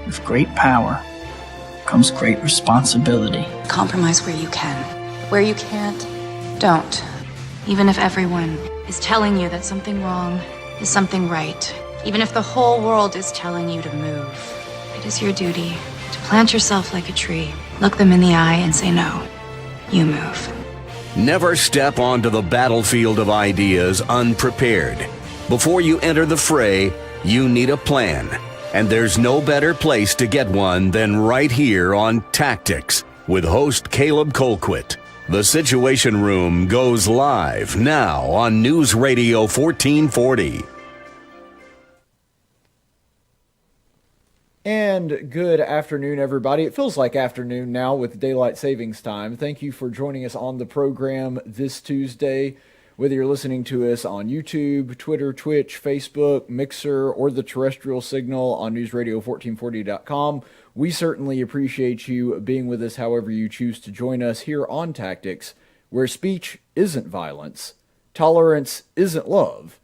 With great power comes great responsibility. Compromise where you can. Where you can't, don't. Even if everyone is telling you that something wrong is something right. Even if the whole world is telling you to move. It is your duty to plant yourself like a tree, look them in the eye and say no. You move. Never step onto the battlefield of ideas unprepared. Before you enter the fray, you need a plan. And there's no better place to get one than right here on Tactics with host Caleb Colquitt. The Situation Room goes live now on News Radio 1440. And good afternoon, everybody. It feels like afternoon now with daylight savings time. Thank you for joining us on the program this Tuesday. Whether you're listening to us on YouTube, Twitter, Twitch, Facebook, Mixer, or the terrestrial signal on newsradio1440.com, we certainly appreciate you being with us however you choose to join us here on Tactics, where speech isn't violence, tolerance isn't love,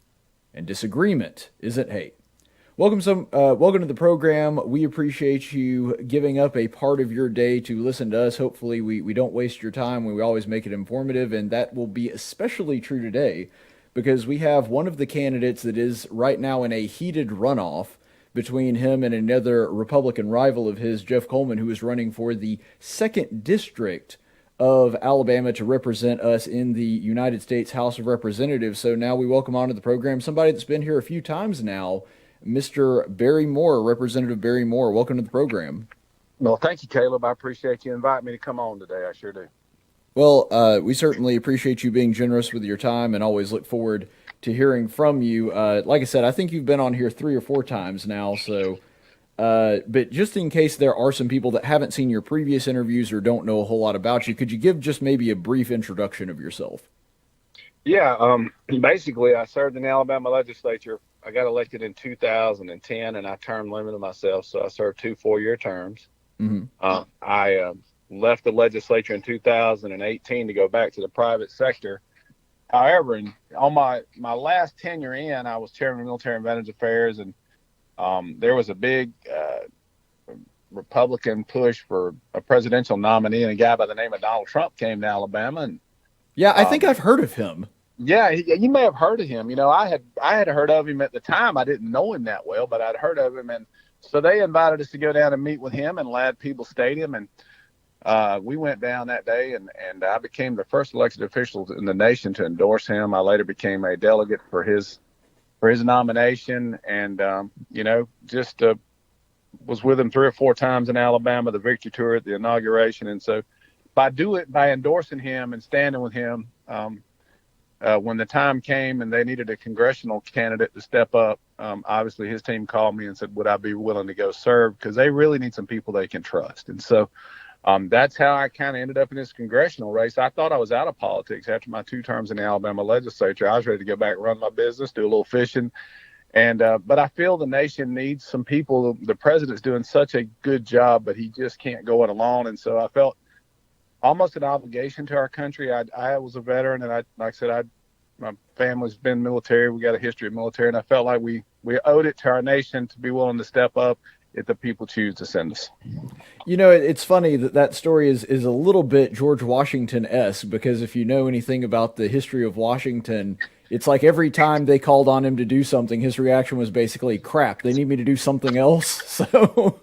and disagreement isn't hate. Welcome to the program. We appreciate you giving up a part of your day to listen to us. Hopefully we don't waste your time. We always make it informative, and that will be especially true today because we have one of the candidates that is right now in a heated runoff between him and another Republican rival of his, Jeff Coleman, who is running for the 2nd District of Alabama to represent us in the United States House of Representatives. So now we welcome onto the program somebody that's been here a few times now, Mr. Barry Moore, Representative Barry Moore. Welcome to the program. Well, thank you, Caleb. I appreciate you inviting me to come on today. I sure do. Well, we certainly appreciate you being generous with your time and always look forward to hearing from you. Like I said, I think you've been on here 3 or 4 times now. So, but just in case there are some people that haven't seen your previous interviews or don't know a whole lot about you, could you give just maybe a brief introduction of yourself? Yeah, basically, I served in the Alabama legislature. I got elected in 2010, and I term limited myself, so I served 2 4-year terms. Mm-hmm. I left the legislature in 2018 to go back to the private sector. However, on my last tenure in, I was chairman of Military and Veterans Affairs, and there was a big Republican push for a presidential nominee, and a guy by the name of Donald Trump came to Alabama. And yeah, I think I've heard of him. Yeah, you may have heard of him. You know, I had heard of him at the time. I didn't know him that well, but I'd heard of him. And so they invited us to go down and meet with him in Ladd-Peebles Stadium. And we went down that day, and I became the first elected official in the nation to endorse him. I later became a delegate for his nomination, and, just was with him 3 or 4 times in Alabama, the victory tour at the inauguration. And so by endorsing him and standing with him, when the time came and they needed a congressional candidate to step up, obviously his team called me and said, would I be willing to go serve? Because they really need some people they can trust. And so that's how I kind of ended up in this congressional race. I thought I was out of politics after my 2 terms in the Alabama legislature. I was ready to go back and run my business, do a little fishing. And but I feel the nation needs some people. The president's doing such a good job, but he just can't go it alone. And so I felt almost an obligation to our country. I was a veteran, and like I said, my family's been military. We got a history of military, and I felt like we owed it to our nation to be willing to step up if the people choose to send us. You know, it's funny that story is a little bit George Washington-esque, because if you know anything about the history of Washington, it's like every time they called on him to do something, his reaction was basically, crap, they need me to do something else. So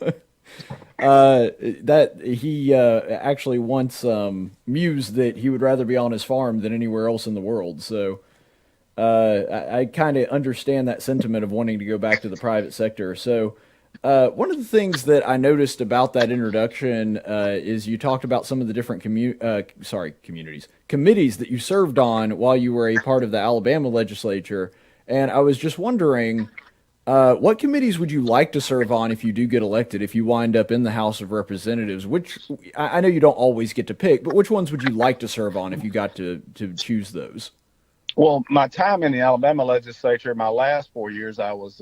that he actually once mused that he would rather be on his farm than anywhere else in the world. So I kind of understand that sentiment of wanting to go back to the private sector. So one of the things that I noticed about that introduction is you talked about some of the different committees that you served on while you were a part of the Alabama legislature. And I was just wondering, what committees would you like to serve on if you do get elected, if you wind up in the House of Representatives? Which, I know you don't always get to pick, but which ones would you like to serve on if you got to choose those? Well, my time in the Alabama legislature, my last 4 years, I was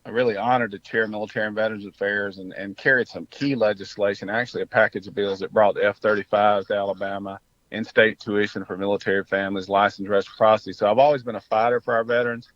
really honored to chair Military and Veterans Affairs and carried some key legislation, actually a package of bills that brought the F-35s to Alabama, in-state tuition for military families, licensed reciprocity. So I've always been a fighter for our veterans.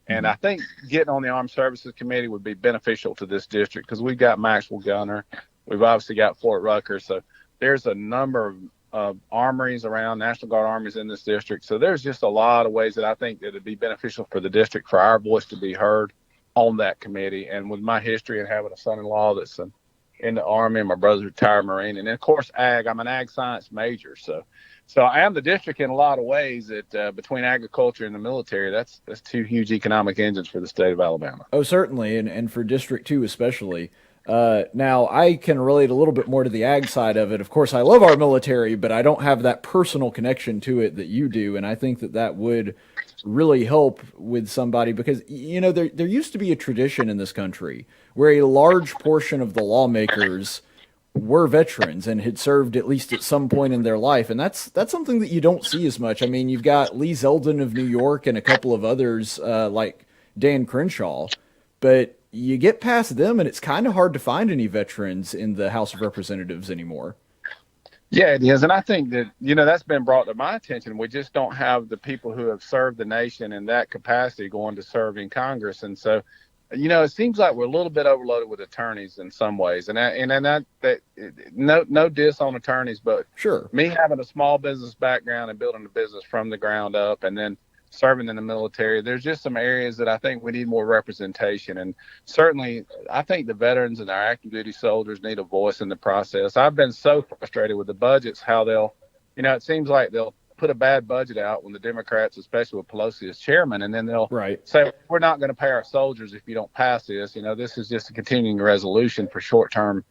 And I think getting on the Armed Services Committee would be beneficial to this district because we've got Maxwell Gunner. We've obviously got Fort Rucker. So there's a number of armories around, National Guard armories in this district. So there's just a lot of ways that I think that it'd be beneficial for the district for our voice to be heard on that committee. And with my history and having a son-in-law that's in the Army, and my brother's a retired Marine, and then of course ag. I'm an ag science major, so I am the district in a lot of ways. That between agriculture and the military, that's two huge economic engines for the state of Alabama. Oh, certainly, and for District 2 especially. Now, I can relate a little bit more to the ag side of it. Of course, I love our military, but I don't have that personal connection to it that you do, and I think that would really help with somebody because, there used to be a tradition in this country where a large portion of the lawmakers were veterans and had served at least at some point in their life, and that's something that you don't see as much. I mean, you've got Lee Zeldin of New York and a couple of others like Dan Crenshaw, but you get past them and it's kind of hard to find any veterans in the House of Representatives anymore. Yeah, it is. And I think that, that's been brought to my attention. We just don't have the people who have served the nation in that capacity going to serve in Congress. And so, it seems like we're a little bit overloaded with attorneys in some ways. And no diss on attorneys, but sure, me having a small business background and building a business from the ground up and then serving in the military, there's just some areas that I think we need more representation. And certainly, I think the veterans and our active duty soldiers need a voice in the process. I've been so frustrated with the budgets, how they'll, it seems like they'll put a bad budget out when the Democrats, especially with Pelosi as chairman, and then they'll say, we're not going to pay our soldiers if you don't pass this. This is just a continuing resolution for short-term,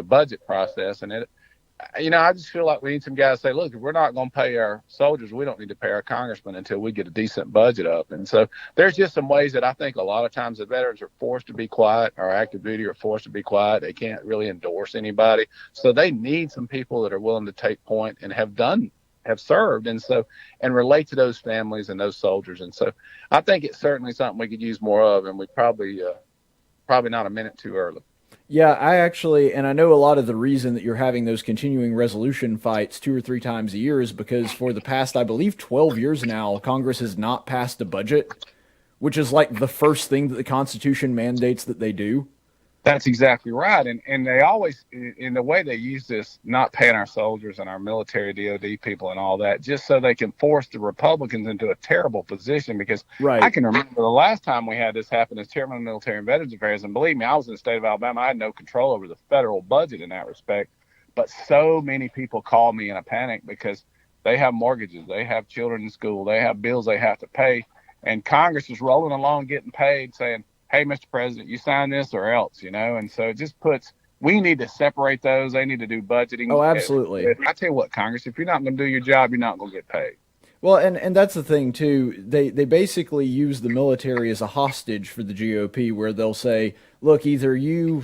budget process. And I just feel like we need some guys to say, look, if we're not going to pay our soldiers, we don't need to pay our congressmen until we get a decent budget up. And so there's just some ways that I think a lot of times the veterans are forced to be quiet, or active duty are forced to be quiet. They can't really endorse anybody. So they need some people that are willing to take point and have served, and relate to those families and those soldiers. And so I think it's certainly something we could use more of, and we probably not a minute too early. Yeah, and I know a lot of the reason that you're having those continuing resolution fights 2 or 3 times a year is because for the past, I believe, 12 years now, Congress has not passed a budget, which is like the first thing that the Constitution mandates that they do. That's exactly right. And they always, in the way they use this, not paying our soldiers and our military DOD people and all that, just so they can force the Republicans into a terrible position. Because I can remember the last time we had this happen as chairman of Military and Veterans Affairs, and believe me, I was in the state of Alabama. I had no control over the federal budget in that respect. But so many people call me in a panic because they have mortgages, they have children in school, they have bills they have to pay. And Congress is rolling along getting paid saying, hey, Mr. President, you sign this or else, and so it just we need to separate those. They need to do budgeting. Oh, absolutely. I tell you what, Congress, if you're not going to do your job, you're not going to get paid. Well, and that's the thing, too. They basically use the military as a hostage for the GOP, where they'll say, look, either you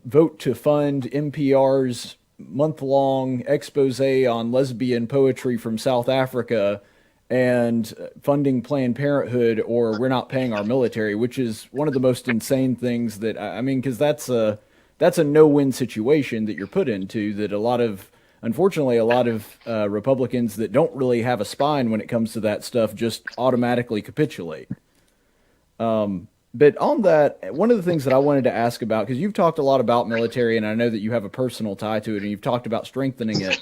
vote to fund NPR's month-long expose on lesbian poetry from South Africa and funding Planned Parenthood, or we're not paying our military, which is one of the most insane things that, because that's a no-win situation that you're put into, that unfortunately, a lot of Republicans that don't really have a spine when it comes to that stuff just automatically capitulate. But on that, one of the things that I wanted to ask about, because you've talked a lot about military, and I know that you have a personal tie to it, and you've talked about strengthening it.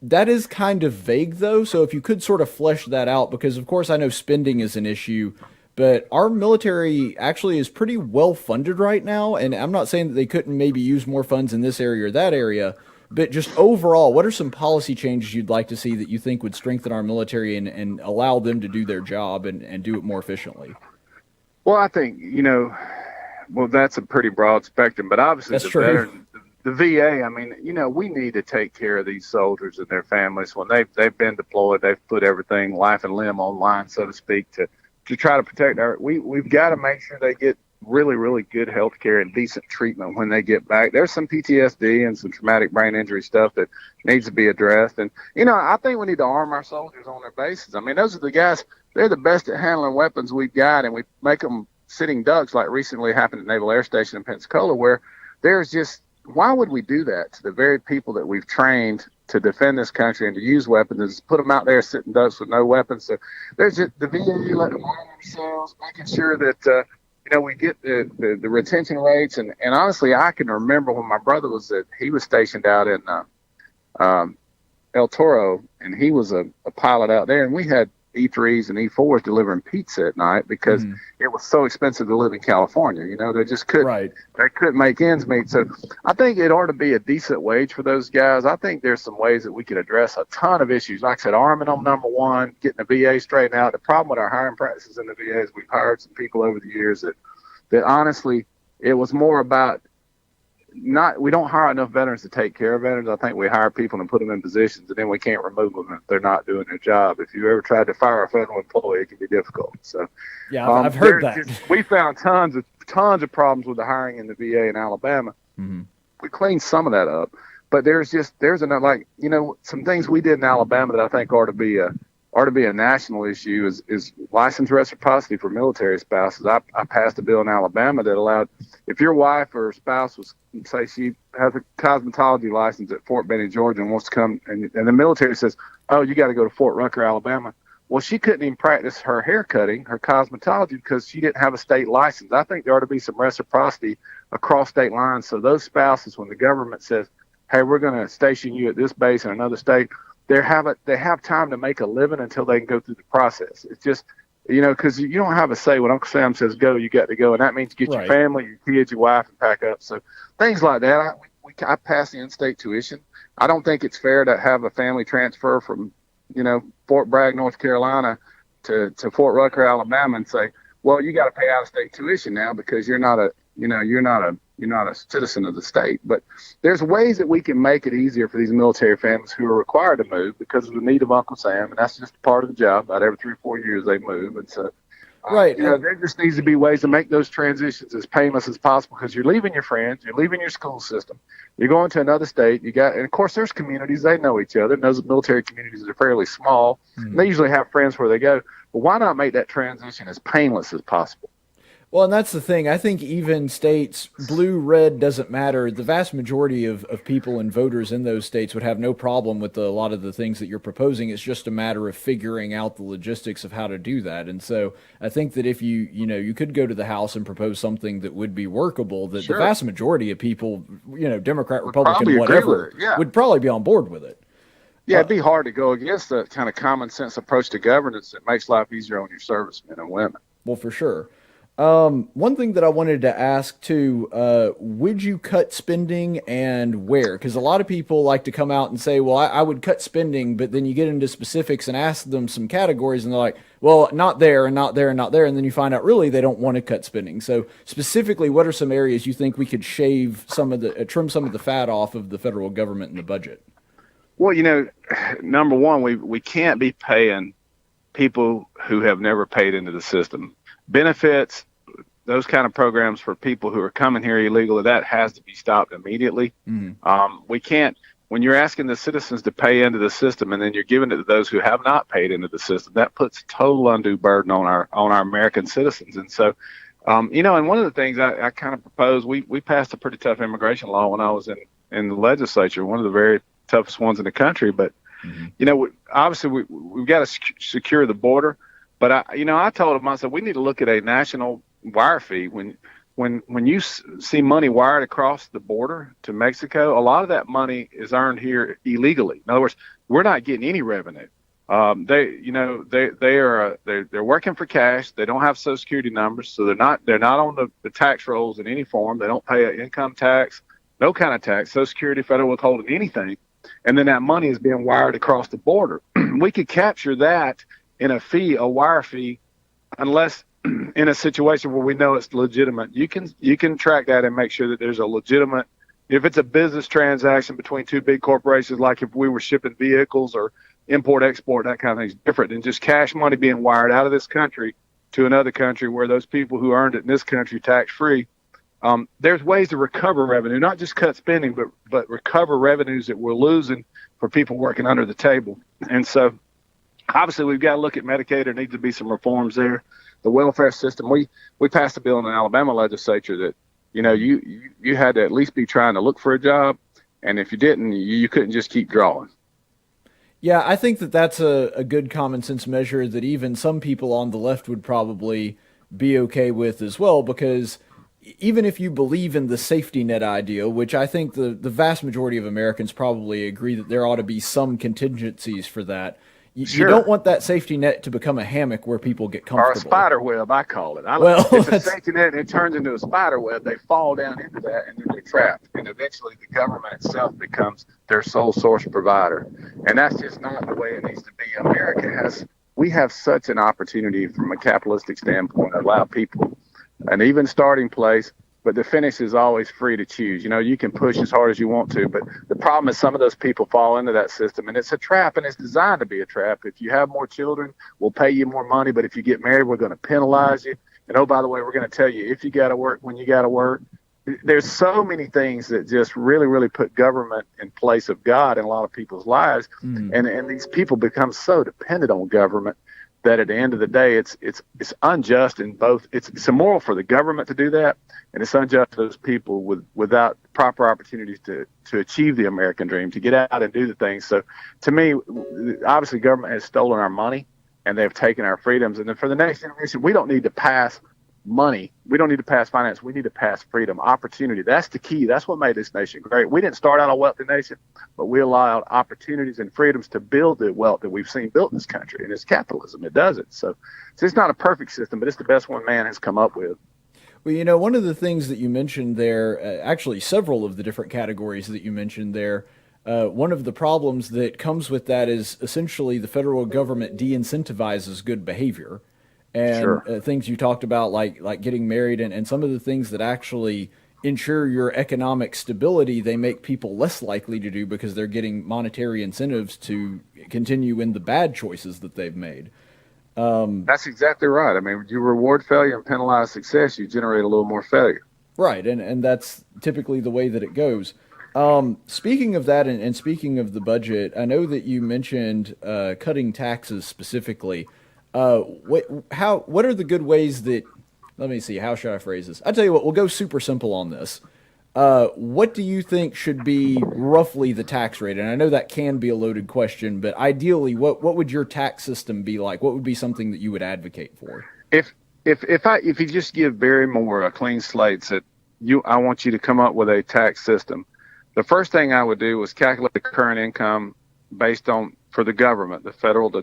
That is kind of vague, though, so if you could sort of flesh that out, because, of course, I know spending is an issue, but our military actually is pretty well funded right now, and I'm not saying that they couldn't maybe use more funds in this area or that area, but just overall, what are some policy changes you'd like to see that you think would strengthen our military and allow them to do their job and do it more efficiently? Well, I think, that's a pretty broad spectrum, but obviously the VA, we need to take care of these soldiers and their families when they've been deployed. They've put everything, life and limb, on line, so to speak, to try to protect we've got to make sure they get really, really good health care and decent treatment when they get back. There's some PTSD and some traumatic brain injury stuff that needs to be addressed. And, I think we need to arm our soldiers on their bases. Those are the guys, they're the best at handling weapons we've got, and we make them sitting ducks, like recently happened at Naval Air Station in Pensacola, where there's just why would we do that to the very people that we've trained to defend this country and to use weapons, and just put them out there sitting ducks with no weapons? So there's just the VA letting them arm themselves, making sure that we get the retention rates. And honestly, I can remember when my brother he was stationed out in El Toro, and he was a pilot out there, and we had E3s and E4s delivering pizza at night because it was so expensive to live in California. They just couldn't, they couldn't make ends meet. So I think it ought to be a decent wage for those guys. I think there's some ways that we could address a ton of issues. Like I said, arming them, number one, getting the VA straightened out. The problem with our hiring practices in the VA is we've hired some people over the years that honestly, it was more about we don't hire enough veterans to take care of veterans. I think we hire people and put them in positions, and then we can't remove them if they're not doing their job. If you ever tried to fire a federal employee, it can be difficult. So, yeah, I've heard that. We found tons of problems with the hiring in the VA in Alabama. Mm-hmm. We cleaned some of that up, but there's another, some things we did in Alabama that I think ought to be a national issue is license reciprocity for military spouses. I passed a bill in Alabama that allowed, if your wife or spouse say she has a cosmetology license at Fort Benning, Georgia, and wants to come, and the military says, oh, you got to go to Fort Rucker, Alabama. Well, she couldn't even practice her hair cutting, her cosmetology, because she didn't have a state license. I think there ought to be some reciprocity across state lines. So those spouses, when the government says, hey, we're going to station you at this base in another state, they have time to make a living until they can go through the process. It's just, because you don't have a say. When Uncle Sam says go, you got to go, and that means get your family, your kids, your wife, and pack up. So things like that. I pass the in-state tuition. I don't think it's fair to have a family transfer from, Fort Bragg, North Carolina, to Fort Rucker, Alabama, and say, well, you got to pay out-of-state tuition now because you're not a citizen of the state. But there's ways that we can make it easier for these military families who are required to move because of the need of Uncle Sam, and that's just part of the job. About every 3 or 4 years they move, and so there just needs to be ways to make those transitions as painless as possible, because you're leaving your friends, you're leaving your school system, you're going to another state. And of course there's communities, they know each other, and those military communities are fairly small. Mm-hmm. They usually have friends where they go. But why not make that transition as painless as possible? Well, and that's the thing. I think even states, blue, red, doesn't matter. The vast majority of people and voters in those states would have no problem with a lot of the things that you're proposing. It's just a matter of figuring out the logistics of how to do that. And so I think that if you could go to the House and propose something that would be workable, that the vast majority of people, Democrat, Republican, whatever, would probably be on board with it. Yeah, it'd be hard to go against the kind of common sense approach to governance that makes life easier on your servicemen and women. Well, for sure. One thing that I wanted to ask too, would you cut spending and where? Because a lot of people like to come out and say, well, I would cut spending, but then you get into specifics and ask them some categories and they're like, well, not there and not there and not there. And then you find out really they don't want to cut spending. So specifically, what are some areas you think we could trim some of the fat off of the federal government in the budget? Well, number one, we can't be paying people who have never paid into the system. Benefits, those kind of programs for people who are coming here illegally, that has to be stopped immediately. Mm-hmm. We can't, when you're asking the citizens to pay into the system and then you're giving it to those who have not paid into the system, that puts total undue burden on our American citizens. And so, and one of the things I kind of proposed, we passed a pretty tough immigration law when I was in the legislature, one of the very toughest ones in the country. But, obviously we've got to secure the border. But I told him, I said, we need to look at a national wire fee. When you see money wired across the border to Mexico, a lot of that money is earned here illegally. In other words, we're not getting any revenue. They're working for cash. They don't have Social Security numbers, so they're not on the tax rolls in any form. They don't pay an income tax, no kind of tax, Social Security, federal withholding, anything. And then that money is being wired across the border. We could capture that in a wire fee, unless in a situation where we know it's legitimate. You can track that and make sure that there's a legitimate, if it's a business transaction between two big corporations, like if we were shipping vehicles or import, export, that kind of thing is different than just cash money being wired out of this country to another country where those people who earned it in this country tax-free. There's ways to recover revenue, not just cut spending, but recover revenues that we're losing for people working under the table. And so, obviously, we've got to look at Medicaid. There needs to be some reforms there. The welfare system. We passed a bill in the Alabama legislature You had to at least be trying to look for a job, and if you didn't, you couldn't just keep drawing. Yeah, I think that that's a good common sense measure that even some people on the left would probably be okay with as well, because even if you believe in the safety net idea, which I think the vast majority of Americans probably agree that there ought to be some contingencies for that, you don't want that safety net to become a hammock where people get comfortable. Or a spider web, I call it. It's a safety net, and it turns into a spider web. They fall down into that, and then they're trapped. And eventually the government itself becomes their sole source provider. And that's just not the way it needs to be. We have such an opportunity from a capitalistic standpoint to allow people an even starting place, but the finish is always free to choose. You can push as hard as you want to, but the problem is some of those people fall into that system, and it's a trap, and it's designed to be a trap. If you have more children, we'll pay you more money, but if you get married, we're going to penalize you. And oh, by the way, we're going to tell you if you got to work when you got to work. There's so many things that just really, really put government in place of God in a lot of people's lives, and these people become so dependent on government that at the end of the day, it's unjust in both. It's immoral for the government to do that, and it's unjust for those people without proper opportunities to achieve the American dream, to get out and do the things. So, to me, obviously, government has stolen our money, and they've taken our freedoms. And then for the next generation, we don't need to pass money. We don't need to pass finance. We need to pass freedom, opportunity. That's the key. That's what made this nation great. We didn't start out a wealthy nation, but we allowed opportunities and freedoms to build the wealth that we've seen built in this country. And it's capitalism. It does it. So it's not a perfect system, but it's the best one man has come up with. Well, one of the things that you mentioned there, actually several of the different categories that you mentioned there, one of the problems that comes with that is essentially the federal government de-incentivizes good behavior. And things you talked about, like getting married, and some of the things that actually ensure your economic stability, they make people less likely to do because they're getting monetary incentives to continue in the bad choices that they've made. That's exactly right. I mean, you reward failure and penalize success, you generate a little more failure. Right, and that's typically the way that it goes. Speaking of that, and speaking of the budget, I know that you mentioned cutting taxes specifically. What are the good ways that, let me see, how should I phrase this? I'll tell you what, we'll go super simple on this. What do you think should be roughly the tax rate? And I know that can be a loaded question, but ideally, what would your tax system be like? What would be something that you would advocate for? If you just give Barry Moore a clean slate, said I want you to come up with a tax system, the first thing I would do was calculate the current income based on, for the government, the federal, the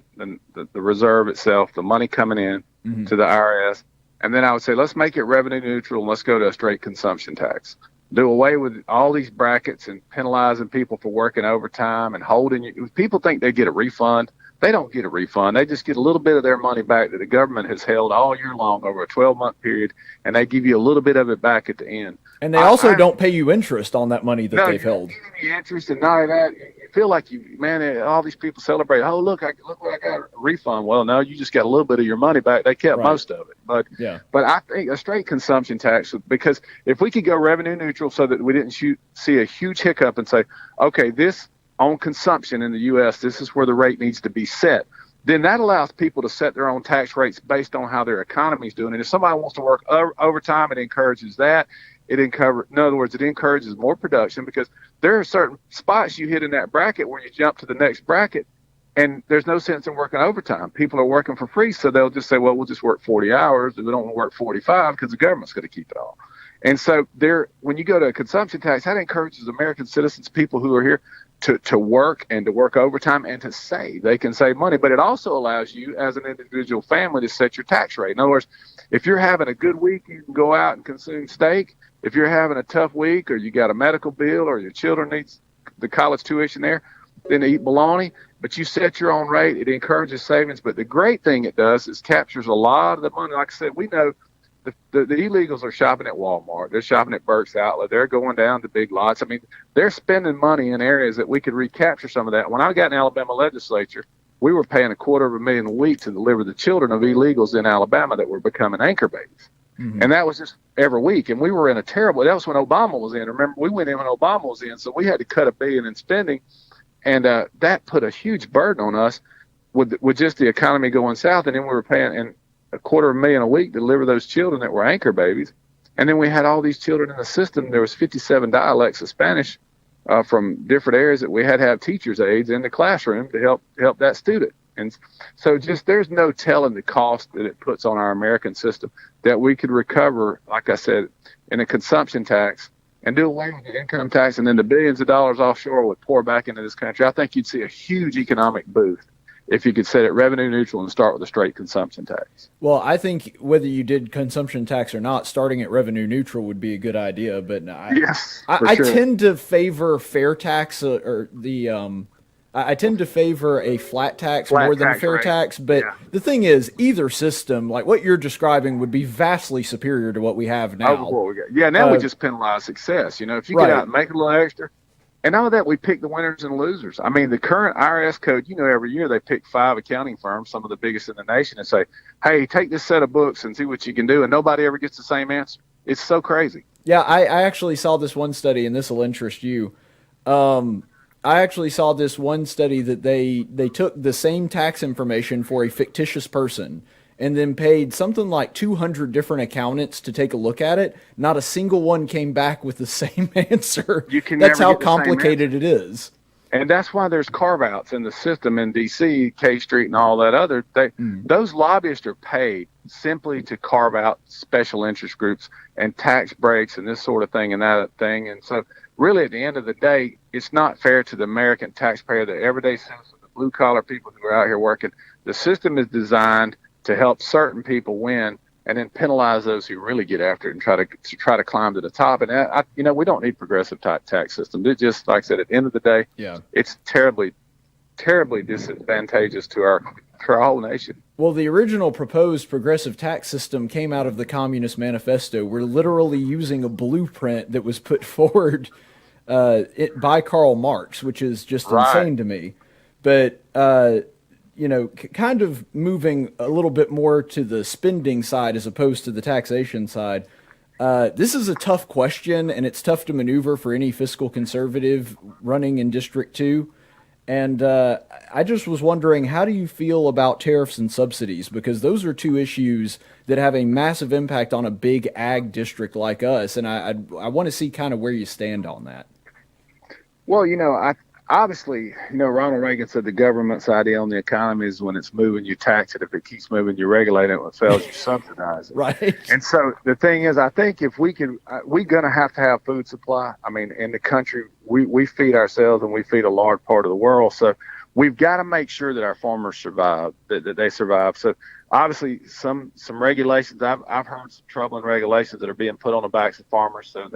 reserve itself, the money coming in to the IRS. And then I would say, let's make it revenue neutral, and let's go to a straight consumption tax. Do away with all these brackets and penalizing people for working overtime and holding you. People think they get a refund. They don't get a refund. They just get a little bit of their money back that the government has held all year long over a 12-month period, and they give you a little bit of it back at the end. And they also don't pay you interest on that money that they've held. No, you don't get any interest, and not that. You feel like all these people celebrate. Oh, look what I got, a refund. Well, no, you just got a little bit of your money back. They kept most of it. But I think a straight consumption tax, because if we could go revenue neutral so that we didn't see a huge hiccup and say, okay, this on consumption in the U.S., this is where the rate needs to be set, then that allows people to set their own tax rates based on how their economy is doing. And if somebody wants to work overtime, it encourages that. In other words, it encourages more production, because there are certain spots you hit in that bracket where you jump to the next bracket, and there's no sense in working overtime. People are working for free, so they'll just say, well, we'll just work 40 hours, and we don't want to work 45 because the government's going to keep it all. And so when you go to a consumption tax, that encourages American citizens, people who are here, to work and to work overtime and to save. They can save money, but it also allows you as an individual family to set your tax rate. In other words, if you're having a good week, you can go out and consume steak. If you're having a tough week, or you got a medical bill, or your children needs the college tuition there, then eat bologna. But you set your own rate. It encourages savings. But the great thing it does is captures a lot of the money. Like I said, we know the illegals are shopping at Walmart. They're shopping at Burke's Outlet. They're going down to big lots. I mean, they're spending money in areas that we could recapture some of that. When I got in the Alabama legislature, we were paying $250,000 a week to deliver the children of illegals in Alabama that were becoming anchor babies. Mm-hmm. And that was just every week. And we were in that was when Obama was in. Remember, we went in when Obama was in, so we had to cut $1 billion in spending. And that put a huge burden on us with just the economy going south. And then we were paying $250,000 a week to deliver those children that were anchor babies. And then we had all these children in the system. There was 57 dialects of Spanish from different areas that we had to have teachers' aides in the classroom to help that student. And so just there's no telling the cost that it puts on our American system that we could recover, like I said, in a consumption tax and do away with the income tax, and then the billions of dollars offshore would pour back into this country. I think you'd see a huge economic boost if you could set it revenue neutral and start with a straight consumption tax. Well, I think whether you did consumption tax or not, starting at revenue neutral would be a good idea. But I tend to favor fair tax I tend to favor a flat tax more than a fair tax. But the thing is, either system, like what you're describing, would be vastly superior to what we have now. Now we just penalize success. If you get out and make a little extra. And all of that, we pick the winners and losers. I mean, the current IRS code, every year they pick 5 accounting firms, some of the biggest in the nation, and say, hey, take this set of books and see what you can do. And nobody ever gets the same answer. It's so crazy. Yeah, I actually saw this one study, and this will interest you. I actually saw this one study that they took the same tax information for a fictitious person and then paid something like 200 different accountants to take a look at it. Not a single one came back with the same answer. That's how complicated it is. And that's why there's carve-outs in the system in D.C., K Street, and all that other. Those lobbyists are paid simply to carve out special interest groups and tax breaks and this sort of thing and that thing. And so really at the end of the day, it's not fair to the American taxpayer, the everyday citizen, the blue-collar people who are out here working. The system is designed to help certain people win and then penalize those who really get after it and try to climb to the top. And we don't need progressive tax systems. It just, like I said, at the end of the day, it's terribly, terribly disadvantageous to our whole nation. Well, the original proposed progressive tax system came out of the Communist Manifesto. We're literally using a blueprint that was put forward by Karl Marx, which is just insane to me. But kind of moving a little bit more to the spending side as opposed to the taxation side. This is a tough question, and it's tough to maneuver for any fiscal conservative running in District 2. And I just was wondering, how do you feel about tariffs and subsidies? Because those are two issues that have a massive impact on a big ag district like us. And I want to see kind of where you stand on that. Well, obviously, Ronald Reagan said the government's idea on the economy is when it's moving, you tax it. If it keeps moving, you regulate it. When it fails, you subsidize it. Right. And so the thing is, I think if we can, we're going to have food supply. I mean, in the country, we feed ourselves and we feed a large part of the world. So we've got to make sure that our farmers survive, that they survive. So obviously, some regulations, I've heard some troubling regulations that are being put on the backs of farmers. So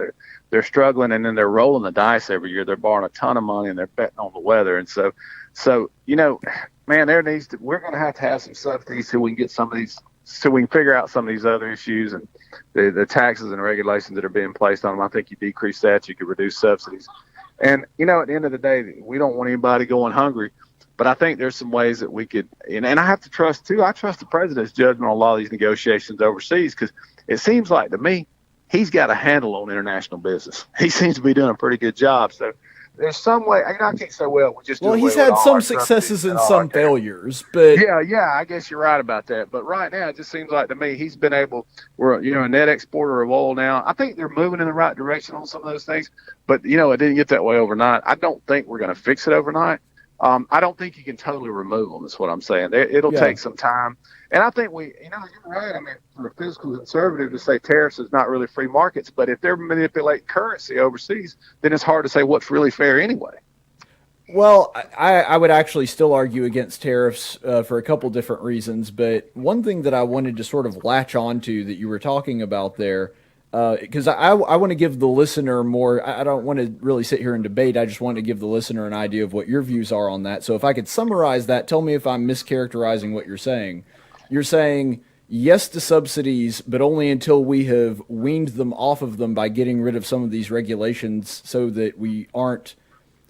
they're struggling, and then they're rolling the dice every year. They're borrowing a ton of money, and they're betting on the weather. And so man, we're going to have some subsidies so we can get some of these, so we can figure out some of these other issues and the taxes and regulations that are being placed on them. I think you decrease that, you could reduce subsidies. And, at the end of the day, we don't want anybody going hungry. But I think there's some ways that we could, and I have to trust, too, I trust the president's judgment on a lot of these negotiations overseas, because it seems like to me, he's got a handle on international business. He seems to be doing a pretty good job. So there's some way, I can't say, we just do he's had some successes and some failures, but yeah, I guess you're right about that. But right now, it just seems like to me, he's been able, we're, a net exporter of oil now. I think they're moving in the right direction on some of those things, but, it didn't get that way overnight. I don't think we're going to fix it overnight. I don't think you can totally remove them, is what I'm saying. It'll take some time. And I think you're right. I mean, for a fiscal conservative to say tariffs is not really free markets, but if they're manipulating currency overseas, then it's hard to say what's really fair anyway. Well, I would actually still argue against tariffs for a couple different reasons. But one thing that I wanted to sort of latch onto that you were talking about there, because I want to give the listener more, I don't want to really sit here and debate. I just want to give the listener an idea of what your views are on that. So if I could summarize that, tell me if I'm mischaracterizing what you're saying. You're saying yes to subsidies, but only until we have weaned them off of them by getting rid of some of these regulations so that we aren't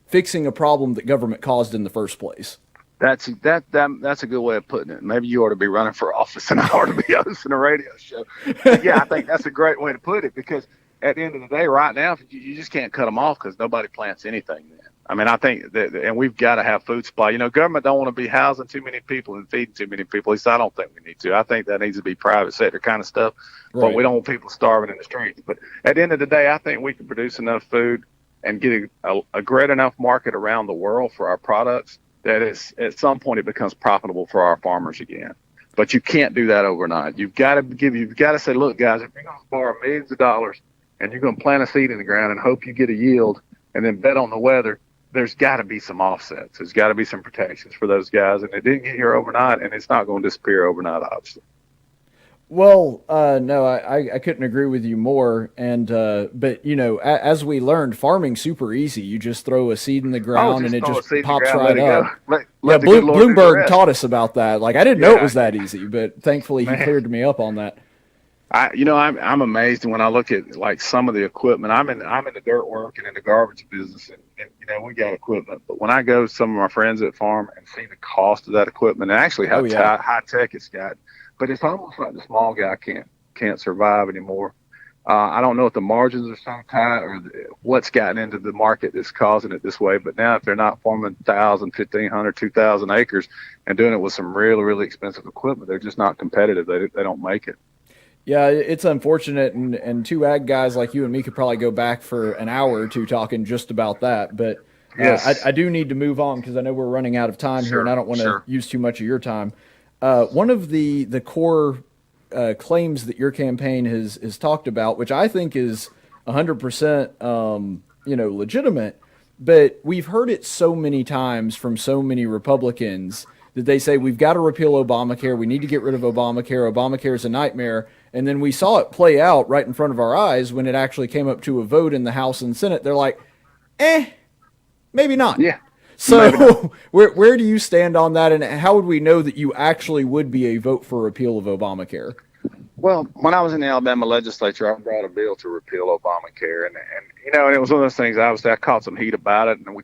fixing a problem that government caused in the first place. That's a good way of putting it. Maybe you ought to be running for office and I ought to be hosting a radio show. But yeah, I think that's a great way to put it, because at the end of the day, right now, you just can't cut them off because nobody plants anything then. I mean, I think that, and we've got to have food supply. Government don't want to be housing too many people and feeding too many people. At least I don't think we need to. I think that needs to be private sector kind of stuff. Right. But we don't want people starving in the streets. But at the end of the day, I think we can produce enough food and get a great enough market around the world for our products that at some point it becomes profitable for our farmers again. But you can't do that overnight. You've got to say, look, guys, if you're going to borrow millions of dollars and you're going to plant a seed in the ground and hope you get a yield and then bet on the weather, there's got to be some offsets. There's got to be some protections for those guys. And it didn't get here overnight, and it's not going to disappear overnight, obviously. Well, no, I couldn't agree with you more. And but as we learned, farming's super easy. You just throw a seed in the ground and it just pops right up. Bloomberg taught us about that. Like, I didn't know it was that easy, but thankfully he cleared me up on that. I'm amazed when I look at like some of the equipment. I'm in the dirt work and in the garbage business, and we got equipment. But when I go to some of my friends at farm and see the cost of that equipment, and actually how high tech it's got, but it's almost like the small guy can't survive anymore. I don't know if the margins are so tight or what's gotten into the market that's causing it this way. But now if they're not farming 1,000, 1,500, 2,000 acres and doing it with some really, really expensive equipment, they're just not competitive. They don't make it. Yeah, it's unfortunate, and two ag guys like you and me could probably go back for an hour or two talking just about that. But I do need to move on because I know we're running out of time here, and I don't want to use too much of your time. One of the core claims that your campaign has talked about, which I think is 100% legitimate, but we've heard it so many times from so many Republicans that they say we've got to repeal Obamacare, we need to get rid of Obamacare, Obamacare is a nightmare. And then we saw it play out right in front of our eyes when it actually came up to a vote in the House and Senate. They're like, maybe not. Yeah. So where do you stand on that, and how would we know that you actually would be a vote for repeal of Obamacare? Well, when I was in the Alabama legislature, I brought a bill to repeal Obamacare, and it was one of those things. Obviously, I caught some heat about it, and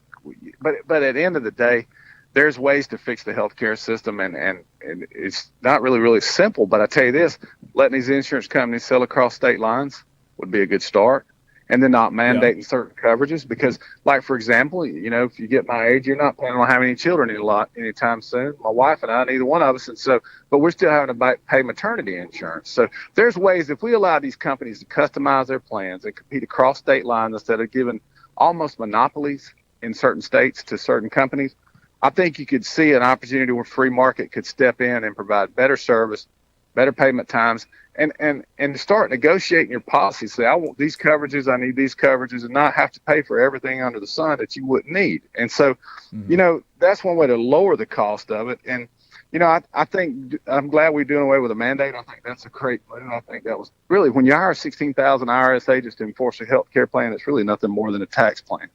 but at the end of the day, there's ways to fix the healthcare system, and it's not really simple. But I tell you this, letting these insurance companies sell across state lines would be a good start, and then not mandating certain coverages. Because, like, for example, if you get my age, you're not planning on having any children anytime soon. My wife and I, neither one of us, but we're still having to pay maternity insurance. So there's ways, if we allow these companies to customize their plans and compete across state lines instead of giving almost monopolies in certain states to certain companies, I think you could see an opportunity where free market could step in and provide better service, better payment times, and start negotiating your policy. Say, I want these coverages, I need these coverages, and not have to pay for everything under the sun that you wouldn't need. And so, that's one way to lower the cost of it. And, I think I'm glad we're doing away with a mandate. I think that's a great move. I think that was really, when you hire 16,000 IRS agents to enforce a health care plan, it's really nothing more than a tax plan.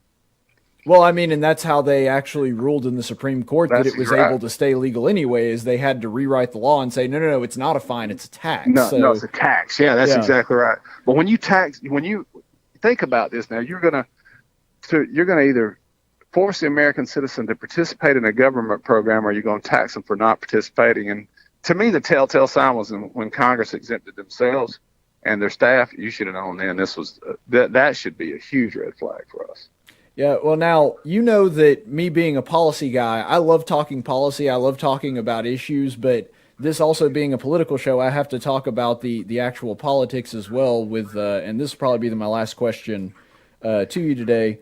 Well, I mean, and that's how they actually ruled in the Supreme Court that it was able to stay legal anyway, is they had to rewrite the law and say, no, it's not a fine, it's a tax. No, it's a tax. Yeah, that's exactly right. But when you think about this now, you're going to either force the American citizen to participate in a government program, or you're going to tax them for not participating. And to me, the telltale sign was when Congress exempted themselves and their staff. You should have known then this was that should be a huge red flag for us. Yeah, well, now, that me being a policy guy, I love talking policy. I love talking about issues, but this also being a political show, I have to talk about the actual politics as well with, and this will probably be my last question to you today.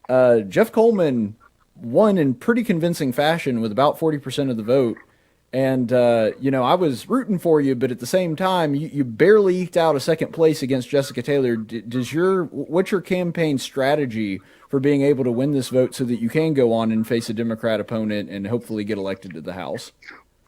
Jeff Coleman won in pretty convincing fashion with about 40% of the vote. And, I was rooting for you, but at the same time, you barely eked out a second place against Jessica Taylor. What's your campaign strategy for being able to win this vote so that you can go on and face a Democrat opponent and hopefully get elected to the House?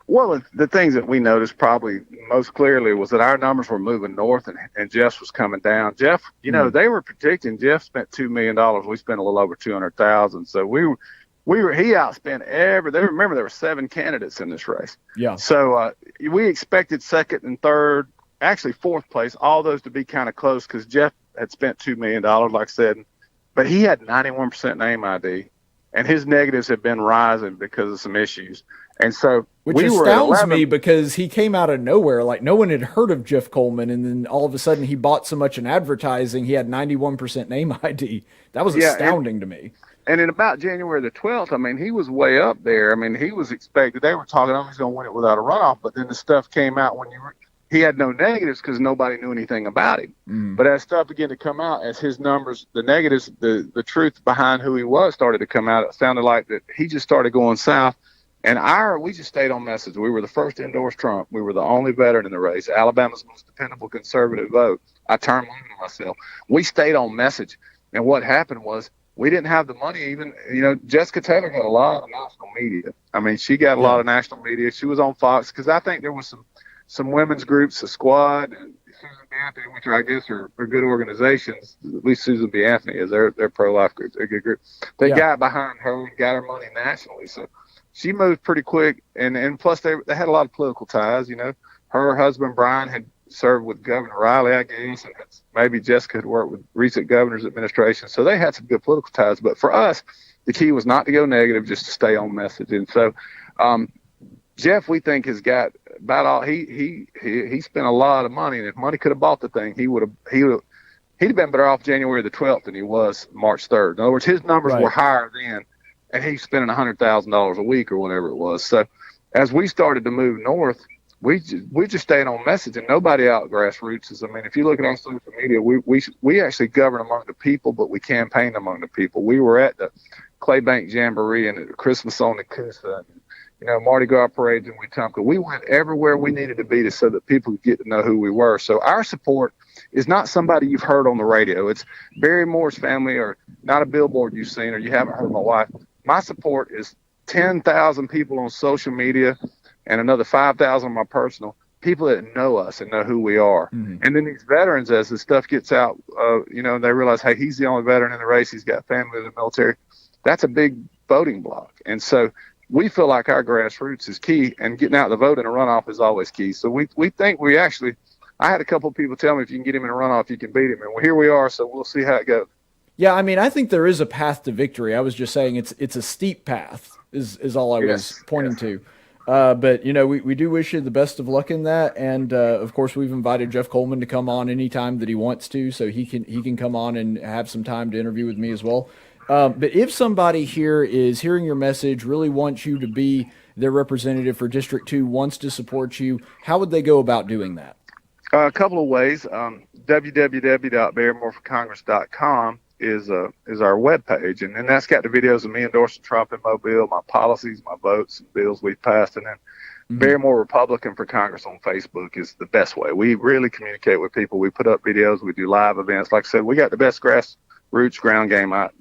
Well, the things that we noticed probably most clearly was that our numbers were moving north and Jeff's was coming down. Jeff, they were predicting Jeff spent $2 million. We spent a little over $200,000. So he outspent remember there were 7 candidates in this race. Yeah. So we expected second and third, actually fourth place, all those to be kind of close because Jeff had spent $2 million, like I said, but he had 91% name ID, and his negatives have been rising because of some issues. And so which astounds me because he came out of nowhere, like no one had heard of Jeff Coleman, and then all of a sudden he bought so much in advertising, he had 91% name ID. That was astounding to me. And in about January the 12th, I mean, he was way up there. I mean, he was expected. They were talking, he's going to win it without a runoff. But then the stuff came out he had no negatives because nobody knew anything about him. But as stuff began to come out, as his numbers, the negatives, the truth behind who he was started to come out, it sounded like that he just started going south. And we just stayed on message. We were the first to endorse Trump. We were the only veteran in the race. Alabama's most dependable conservative vote. I turned on myself. We stayed on message. And what happened was, we didn't have the money even, Jessica Taylor got a lot of national media. I mean, she got a lot of national media. She was on Fox because I think there was some women's groups, the Squad, and Susan B. Anthony, which I guess are good organizations. At least Susan B. Anthony is. They're pro-life group. They're a good group. They got behind her and got her money nationally. So she moved pretty quick. And plus, they had a lot of political ties. Her husband, Brian, had served with Governor Riley, I guess, and maybe Jessica had worked with recent governor's administration. So they had some good political ties. But for us, the key was not to go negative, just to stay on message. And so Jeff, we think, has got about all he spent a lot of money, and if money could have bought the thing, he'd have been better off January the 12th than he was March 3rd. In other words, his numbers were higher then, and he's spending $100,000 a week or whatever it was. So as we started to move north, we just stayed on message, and nobody out grassroots is. I mean, if you look at our social media, we actually govern among the people, but we campaign among the people. We were at the Claybank Jamboree and at Christmas on the Coosa, Mardi Gras parades in Wetumpka. We went everywhere we needed to be so that people could get to know who we were. So our support is not somebody you've heard on the radio. It's Barry Moore's family, or not a billboard you've seen, or you haven't heard my wife. My support is 10,000 people on social media and another 5,000 on my personal, people that know us and know who we are. And then these veterans, as the stuff gets out, they realize, hey, he's the only veteran in the race. He's got family in the military. That's a big voting block. And so we feel like our grassroots is key, and getting out the vote in a runoff is always key. So we think I had a couple of people tell me, if you can get him in a runoff, you can beat him. And here we are, so we'll see how it goes. Yeah, I mean, I think there is a path to victory. I was just saying it's a steep path is all I was pointing to. But, we do wish you the best of luck in that. And, of course, we've invited Jeff Coleman to come on anytime that he wants to, so he can come on and have some time to interview with me as well. But if somebody here is hearing your message, really wants you to be their representative for District 2, wants to support you, how would they go about doing that? A couple of ways. www.barrymoreforcongress.com is our webpage, and then that's got the videos of me endorsing Trump in Mobile, my policies, my votes, and bills we've passed, and then Barrymore Republican for Congress on Facebook is the best way. We really communicate with people. We put up videos. We do live events. Like I said, we got the best grassroots ground game out.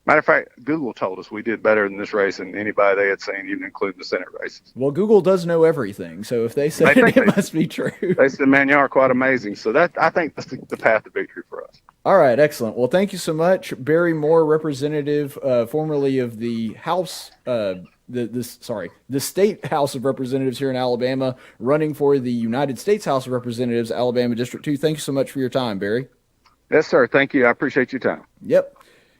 Matter of fact, Google told us we did better in this race than anybody they had seen, even including the Senate races. Well, Google does know everything, so if they say it must be true. They said, man, you are quite amazing. So I think that's the path to victory for us. All right, excellent. Well, thank you so much. Barry Moore, representative, formerly of the House, the State House of Representatives here in Alabama, running for the United States House of Representatives, Alabama District 2. Thank you so much for your time, Barry. Yes, sir. Thank you. I appreciate your time. Yep.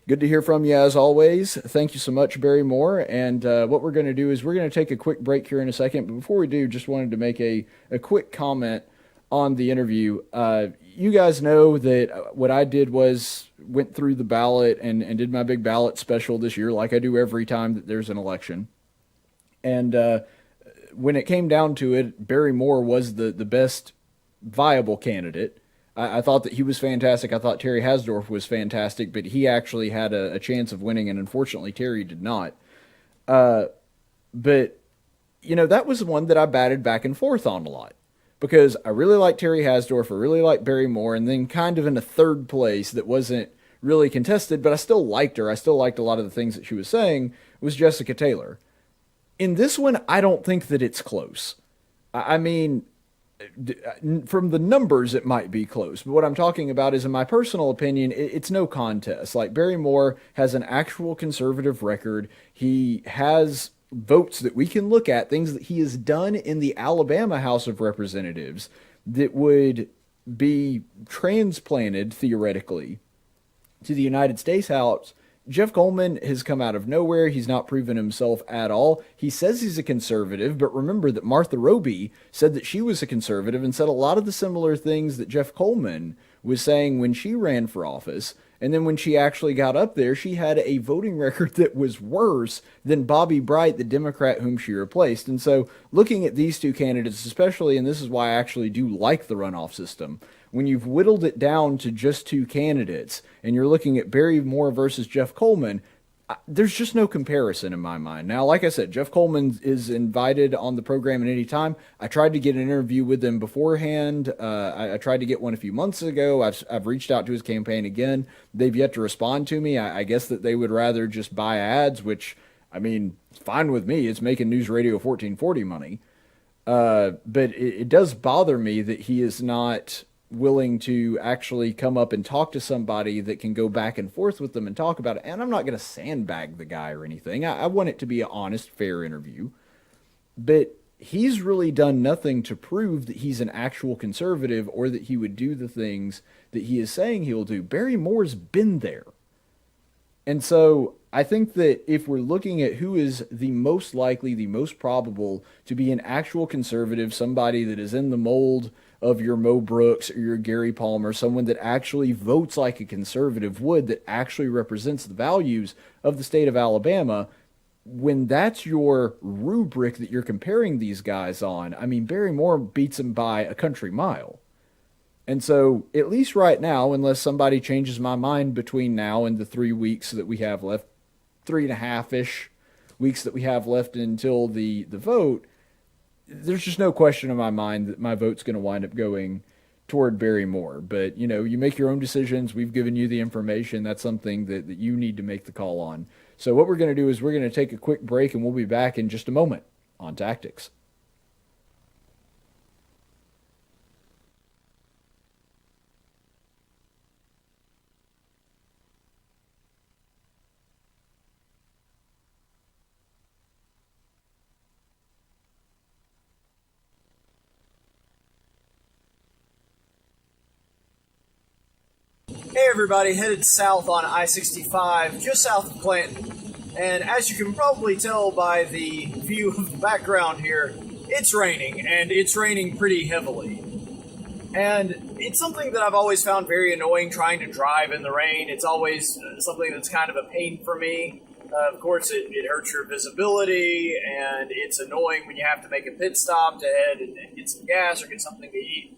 Good to hear from you as always. Thank you so much, Barry Moore. And what we're going to do is we're going to take a quick break here in a second. But before we do, just wanted to make a quick comment on the interview. You guys know that what I did was went through the ballot and did my big ballot special this year, like I do every time that there's an election. And when it came down to it, Barry Moore was the best viable candidate. I thought that he was fantastic. I thought Terry Hasdorf was fantastic, but he actually had a chance of winning, and unfortunately Terry did not. But, that was the one that I batted back and forth on a lot, because I really liked Terry Hasdorf, I really liked Barry Moore, and then kind of in a third place that wasn't really contested, but I still liked her. I still liked a lot of the things that she was saying, was Jessica Taylor. In this one, I don't think that it's close. I mean, from the numbers, it might be close, but what I'm talking about is, in my personal opinion, it's no contest. Like, Barry Moore has an actual conservative record. He has votes that we can look at, things that he has done in the Alabama House of Representatives that would be transplanted, theoretically, to the United States House. Jeff Coleman has come out of nowhere. He's not proven himself at all. He says he's a conservative, but remember that Martha Roby said that she was a conservative and said a lot of the similar things that Jeff Coleman was saying when she ran for office. And then when she actually got up there, she had a voting record that was worse than Bobby Bright, the Democrat whom she replaced. And so looking at these two candidates, especially, and this is why I actually do like the runoff system, when you've whittled it down to just two candidates and you're looking at Barry Moore versus Jeff Coleman, there's just no comparison in my mind. Now, like I said, Jeff Coleman is invited on the program at any time. I tried to get an interview with him beforehand. I tried to get one a few months ago. I've reached out to his campaign again. They've yet to respond to me. I guess that they would rather just buy ads, which, I mean, fine with me. It's making News Radio 1440 money. But it does bother me that he is not willing to actually come up and talk to somebody that can go back and forth with them and talk about it. And I'm not going to sandbag the guy or anything. I want it to be an honest, fair interview. But he's really done nothing to prove that he's an actual conservative or that he would do the things that he is saying he'll do. Barry Moore's been there. And so I think that if we're looking at who is the most likely, the most probable to be an actual conservative, somebody that is in the mold of your Mo Brooks or your Gary Palmer, someone that actually votes like a conservative would, that actually represents the values of the state of Alabama, when that's your rubric that you're comparing these guys on, I mean, Barry Moore beats him by a country mile. And so, at least right now, unless somebody changes my mind between now and the 3 weeks that we have left, 3.5-ish weeks that we have left until the vote, there's just no question in my mind that my vote's going to wind up going toward Barry Moore. But, you know, you make your own decisions. We've given you the information. That's something that you need to make the call on. So what we're going to do is we're going to take a quick break, and we'll be back in just a moment on Tactics. Hey everybody, headed south on I-65, just south of Clanton. And as you can probably tell by the view of the background here, it's raining, and it's raining pretty heavily. And it's something that I've always found very annoying, trying to drive in the rain. It's always something that's kind of a pain for me. Of course, it hurts your visibility, and it's annoying when you have to make a pit stop to head and get some gas or get something to eat.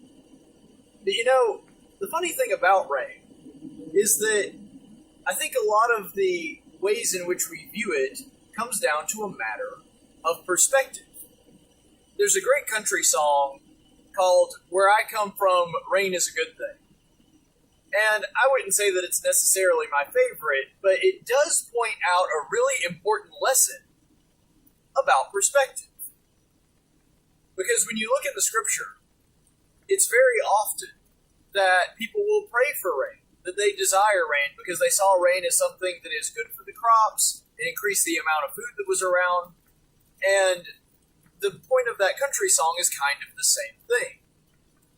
But you know, the funny thing about rain is that I think a lot of the ways in which we view it comes down to a matter of perspective. There's a great country song called "Where I Come From, Rain is a Good Thing." And I wouldn't say that it's necessarily my favorite, but it does point out a really important lesson about perspective. Because when you look at the scripture, it's very often that people will pray for rain, that they desire rain because they saw rain as something that is good for the crops, it increased the amount of food that was around, and the point of that country song is kind of the same thing.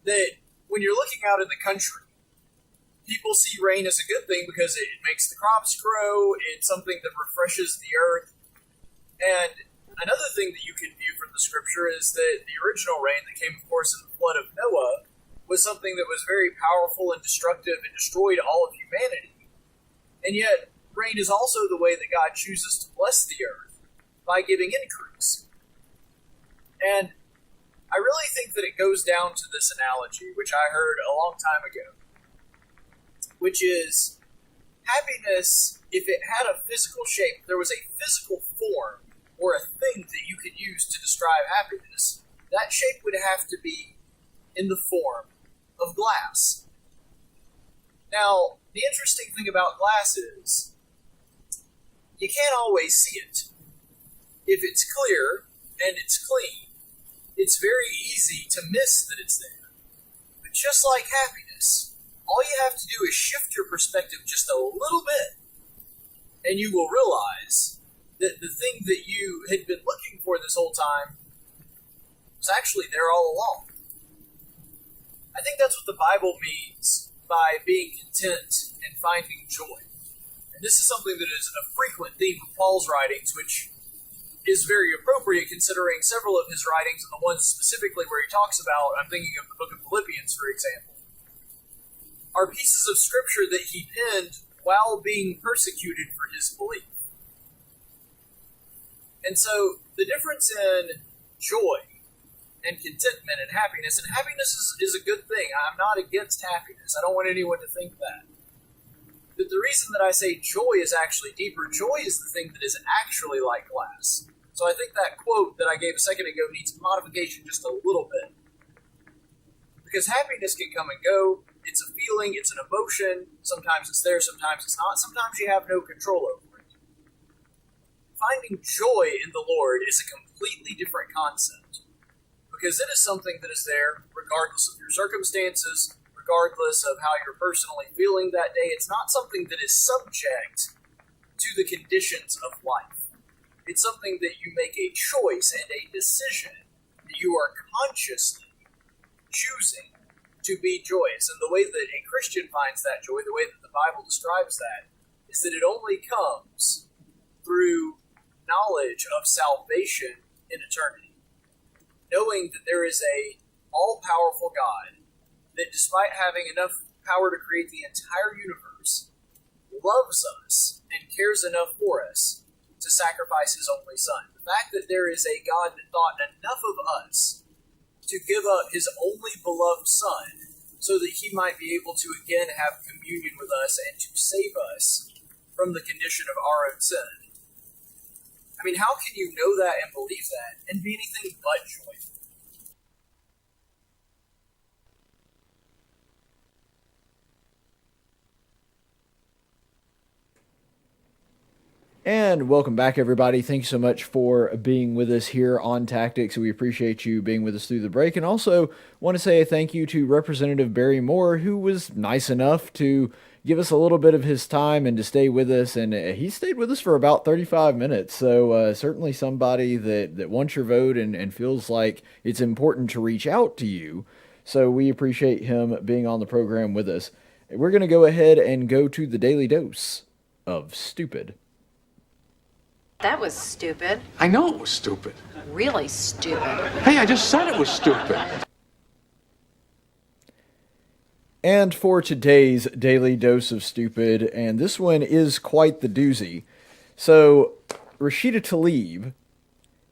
That when you're looking out in the country, people see rain as a good thing because it makes the crops grow, it's something that refreshes the earth, and another thing that you can view from the scripture is that the original rain that came, of course, in the flood of Noah was something that was very powerful and destructive and destroyed all of humanity. And yet, rain is also the way that God chooses to bless the earth by giving increase. And I really think that it goes down to this analogy, which I heard a long time ago, which is happiness, if it had a physical shape, there was a physical form or a thing that you could use to describe happiness, that shape would have to be in the form of glass. Now, the interesting thing about glass is you can't always see it. If it's clear and it's clean, it's very easy to miss that it's there. But just like happiness, all you have to do is shift your perspective just a little bit, and you will realize that the thing that you had been looking for this whole time was actually there all along. I think that's what the Bible means by being content and finding joy. And this is something that is a frequent theme of Paul's writings, which is very appropriate considering several of his writings, and the ones specifically where he talks about, I'm thinking of the book of Philippians, for example, are pieces of scripture that he penned while being persecuted for his belief. And so the difference in joy and contentment and happiness is a good thing. I'm not against happiness. I don't want anyone to think that. But the reason that I say joy is actually deeper, joy is the thing that is actually like glass. So I think that quote that I gave a second ago needs modification just a little bit. Because happiness can come and go. It's a feeling, it's an emotion. Sometimes it's there, sometimes it's not. Sometimes you have no control over it. Finding joy in the Lord is a completely different concept. Because it is something that is there regardless of your circumstances, regardless of how you're personally feeling that day. It's not something that is subject to the conditions of life. It's something that you make a choice and a decision that you are consciously choosing to be joyous. And the way that a Christian finds that joy, the way that the Bible describes that, is that it only comes through knowledge of salvation in eternity. Knowing that there is a all-powerful God that, despite having enough power to create the entire universe, loves us and cares enough for us to sacrifice his only son. The fact that there is a God that thought enough of us to give up his only beloved son so that he might be able to again have communion with us and to save us from the condition of our own sin. I mean, how can you know that and believe that and be anything but joyful? And welcome back, everybody. Thanks so much for being with us here on Tactics. We appreciate you being with us through the break. And also want to say a thank you to Representative Barry Moore, who was nice enough to give us a little bit of his time and to stay with us. And he stayed with us for about 35 minutes. So certainly somebody that wants your vote and feels like it's important to reach out to you. So we appreciate him being on the program with us. We're going to go ahead and go to the Daily Dose of Stupid. That was stupid. I know it was stupid. Really stupid. Hey, I just said it was stupid. And for today's Daily Dose of Stupid, and this one is quite the doozy. So, Rashida Tlaib,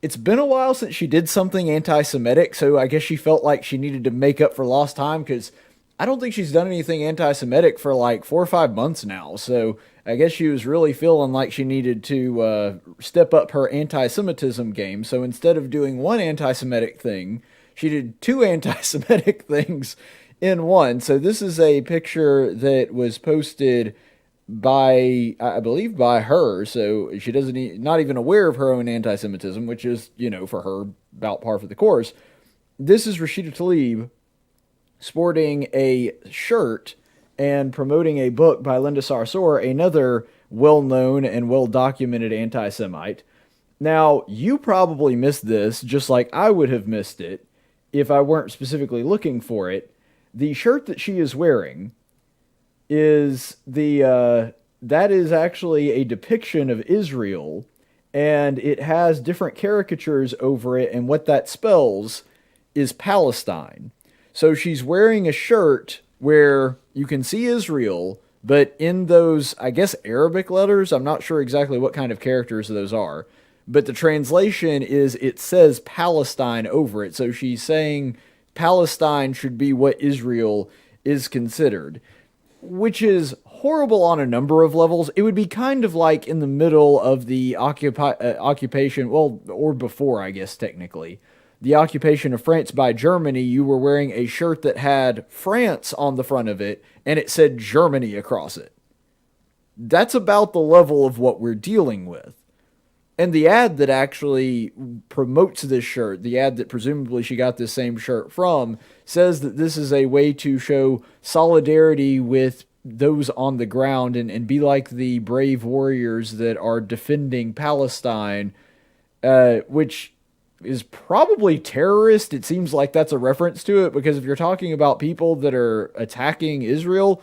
it's been a while since she did something anti-Semitic, so I guess she felt like she needed to make up for lost time, because I don't think she's done anything anti-Semitic for like 4 or 5 months now, so I guess she was really feeling like she needed to step up her anti-Semitism game. So instead of doing one anti-Semitic thing, she did 2 anti-Semitic things in one. So this is a picture that was posted by, I believe, by her. So she not even aware of her own anti-Semitism, which is, for her about par for the course. This is Rashida Tlaib sporting a shirt and promoting a book by Linda Sarsour, another well-known and well-documented anti-Semite. Now, you probably missed this, just like I would have missed it, if I weren't specifically looking for it. The shirt that she is wearing is that is actually a depiction of Israel, and it has different caricatures over it, and what that spells is Palestine. So she's wearing a shirt where you can see Israel, but in those, I guess, Arabic letters, I'm not sure exactly what kind of characters those are, but the translation is it says Palestine over it. So she's saying Palestine should be what Israel is considered, which is horrible on a number of levels. It would be kind of like in the middle of the occupation, well, or before, I guess, technically, the occupation of France by Germany. You were wearing a shirt that had France on the front of it, and it said Germany across it. That's about the level of what we're dealing with. And the ad that actually promotes this shirt, the ad that presumably she got this same shirt from, says that this is a way to show solidarity with those on the ground and be like the brave warriors that are defending Palestine, which is probably terrorist. It seems like that's a reference to it, because if you're talking about people that are attacking Israel,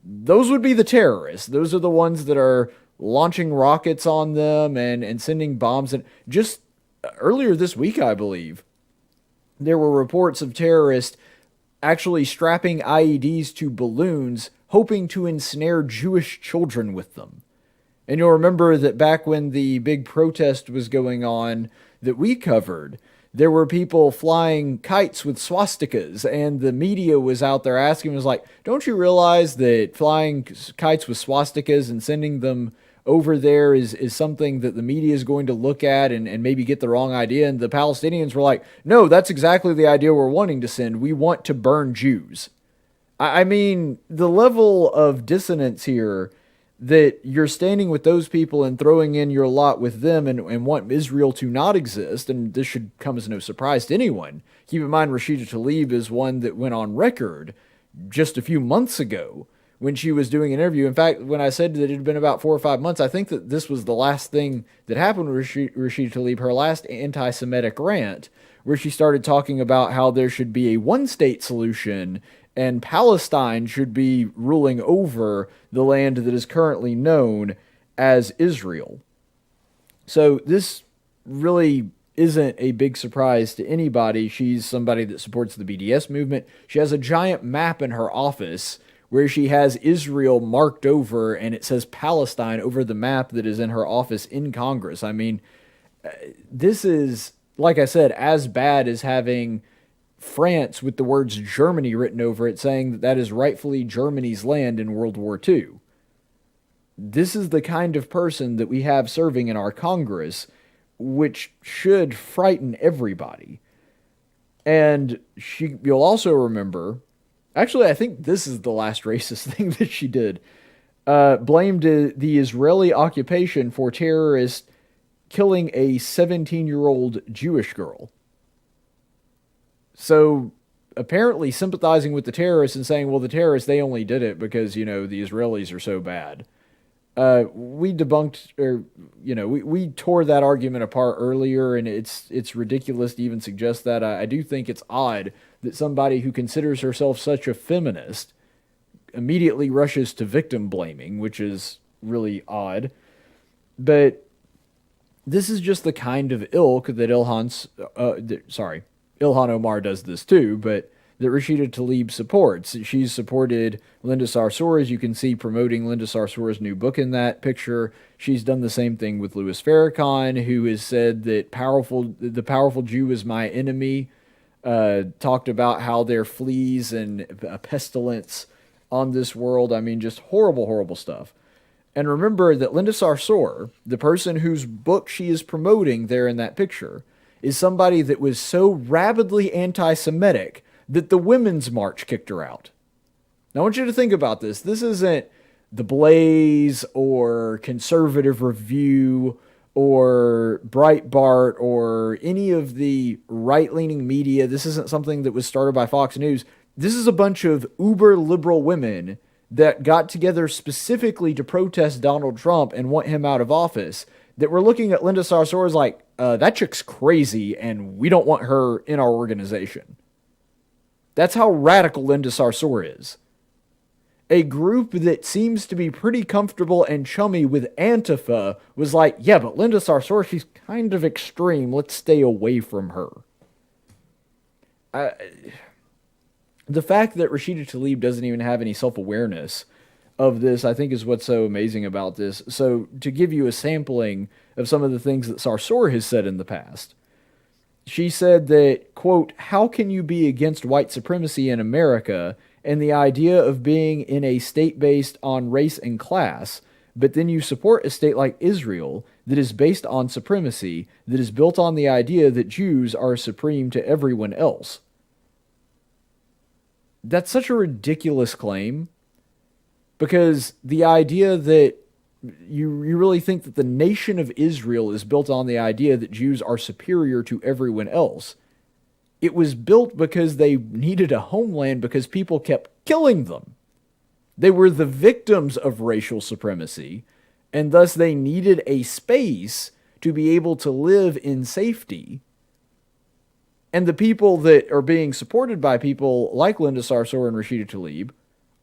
those would be the terrorists. Those are the ones that are launching rockets on them and sending bombs. And just earlier this week, I believe, there were reports of terrorists actually strapping IEDs to balloons, hoping to ensnare Jewish children with them. And you'll remember that back when the big protest was going on that we covered, there were people flying kites with swastikas, and the media was out there asking, was like, don't you realize that flying kites with swastikas and sending them over there is something that the media is going to look at and maybe get the wrong idea? And the Palestinians were like, no, that's exactly the idea we're wanting to send. We want to burn Jews. I mean, the level of dissonance here, that you're standing with those people and throwing in your lot with them and want Israel to not exist, and this should come as no surprise to anyone. Keep in mind, Rashida Tlaib is one that went on record just a few months ago when she was doing an interview. In fact, when I said that it had been about 4 or 5 months, I think that this was the last thing that happened with Rashida Tlaib, her last anti-Semitic rant, where she started talking about how there should be a one-state solution and Palestine should be ruling over the land that is currently known as Israel. So this really isn't a big surprise to anybody. She's somebody that supports the BDS movement. She has a giant map in her office where she has Israel marked over, and it says Palestine over the map that is in her office in Congress. I mean, this is, like I said, as bad as having France with the words Germany written over it, saying that that is rightfully Germany's land in World War II. This is the kind of person that we have serving in our Congress, which should frighten everybody. And you'll also remember, actually, I think this is the last racist thing that she did, blamed the Israeli occupation for terrorists killing a 17-year-old Jewish girl. So apparently sympathizing with the terrorists and saying, well, the terrorists, they only did it because, the Israelis are so bad. We debunked, or, we tore that argument apart earlier, and it's ridiculous to even suggest that. I do think it's odd that somebody who considers herself such a feminist immediately rushes to victim blaming, which is really odd. But this is just the kind of ilk that Ilhan Omar does this too, but that Rashida Tlaib supports. She's supported Linda Sarsour, as you can see, promoting Linda Sarsour's new book in that picture. She's done the same thing with Louis Farrakhan, who has said that the powerful Jew is my enemy, talked about how they're fleas and a pestilence on this world. I mean, just horrible, horrible stuff. And remember that Linda Sarsour, the person whose book she is promoting there in that picture, is somebody that was so rabidly anti-Semitic that the Women's March kicked her out. Now, I want you to think about this. This isn't The Blaze or Conservative Review or Breitbart or any of the right-leaning media. This isn't something that was started by Fox News. This is a bunch of uber-liberal women that got together specifically to protest Donald Trump and want him out of office, that were looking at Linda Sarsour as like, that chick's crazy, and we don't want her in our organization. That's how radical Linda Sarsour is. A group that seems to be pretty comfortable and chummy with Antifa was like, yeah, but Linda Sarsour, she's kind of extreme. Let's stay away from her. The fact that Rashida Tlaib doesn't even have any self-awareness of this, I think, is what's so amazing about this. So, to give you a sampling of some of the things that Sarsour has said in the past, she said that, quote, how can you be against white supremacy in America and the idea of being in a state based on race and class, but then you support a state like Israel that is based on supremacy, that is built on the idea that Jews are supreme to everyone else? That's such a ridiculous claim. Because the idea that you really think that the nation of Israel is built on the idea that Jews are superior to everyone else. It was built because they needed a homeland because people kept killing them. They were the victims of racial supremacy, and thus they needed a space to be able to live in safety. And the people that are being supported by people like Linda Sarsour and Rashida Tlaib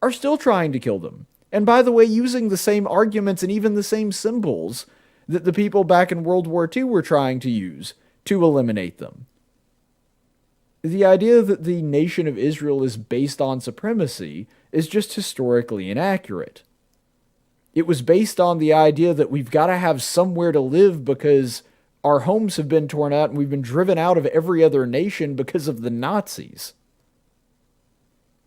are still trying to kill them. And by the way, using the same arguments and even the same symbols that the people back in World War II were trying to use to eliminate them. The idea that the nation of Israel is based on supremacy is just historically inaccurate. It was based on the idea that we've got to have somewhere to live because our homes have been torn out and we've been driven out of every other nation because of the Nazis.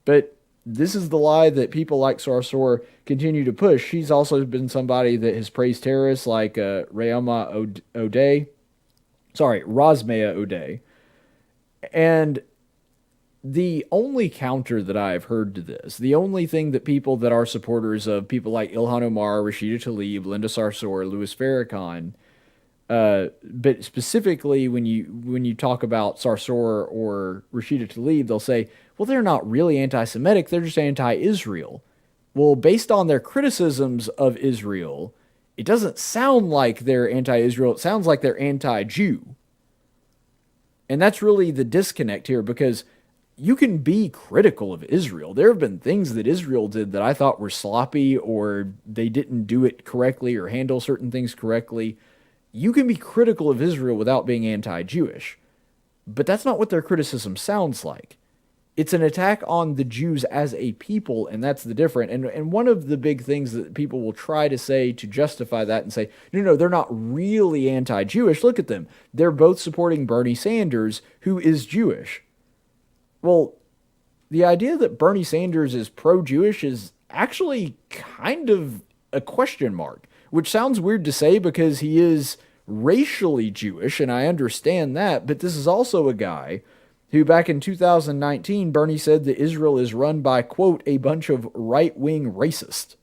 But this is the lie that people like Sarsour continue to push. She's also been somebody that has praised terrorists like Rosmea Odeh. And the only counter that I've heard to this, the only thing that people that are supporters of people like Ilhan Omar, Rashida Tlaib, Linda Sarsour, Louis Farrakhan, but specifically when you talk about Sarsour or Rashida Tlaib, they'll say, well, they're not really anti-Semitic, they're just anti-Israel. Well, based on their criticisms of Israel, it doesn't sound like they're anti-Israel, it sounds like they're anti-Jew. And that's really the disconnect here, because you can be critical of Israel. There have been things that Israel did that I thought were sloppy, or they didn't do it correctly or handle certain things correctly. You can be critical of Israel without being anti-Jewish. But that's not what their criticism sounds like. It's an attack on the Jews as a people, and that's the difference. And one of the big things that people will try to say to justify that and say, no, they're not really anti-Jewish. Look at them. They're both supporting Bernie Sanders, who is Jewish. Well, the idea that Bernie Sanders is pro-Jewish is actually kind of a question mark, which sounds weird to say because he is racially Jewish, and I understand that, but this is also a guy who back in 2019, Bernie said that Israel is run by, quote, a bunch of right-wing racists.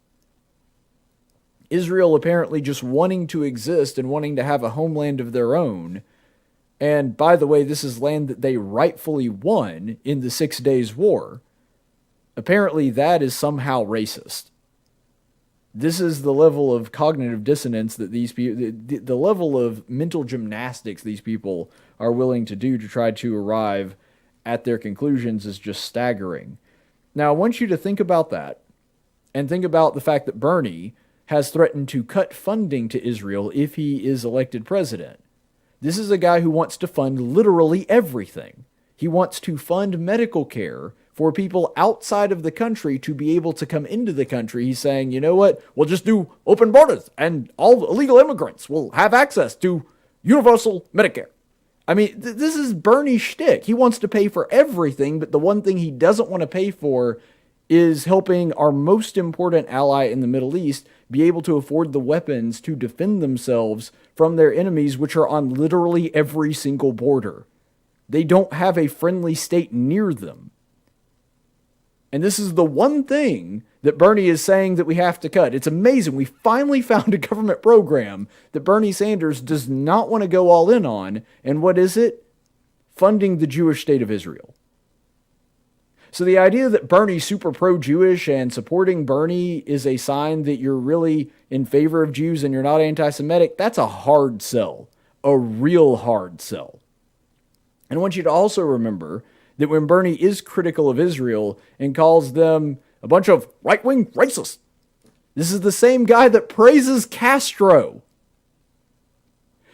Israel apparently just wanting to exist and wanting to have a homeland of their own. And by the way, this is land that they rightfully won in the 6 Days War. Apparently that is somehow racist. This is the level of cognitive dissonance that these people, the level of mental gymnastics these people are willing to do to try to arrive at their conclusions is just staggering. Now, I want you to think about that and think about the fact that Bernie has threatened to cut funding to Israel if he is elected president. This is a guy who wants to fund literally everything. He wants to fund medical care for people outside of the country to be able to come into the country. He's saying, you know what, we'll just do open borders and all illegal immigrants will have access to universal Medicare. I mean, this is Bernie's shtick. He wants to pay for everything, but the one thing he doesn't want to pay for is helping our most important ally in the Middle East be able to afford the weapons to defend themselves from their enemies, which are on literally every single border. They don't have a friendly state near them. And this is the one thing that Bernie is saying that we have to cut. It's amazing. We finally found a government program that Bernie Sanders does not want to go all in on. And what is it? Funding the Jewish state of Israel. So the idea that Bernie's super pro-Jewish and supporting Bernie is a sign that you're really in favor of Jews and you're not anti-Semitic, that's a hard sell. A real hard sell. And I want you to also remember that when Bernie is critical of Israel and calls them a bunch of right-wing racists, this is the same guy that praises Castro.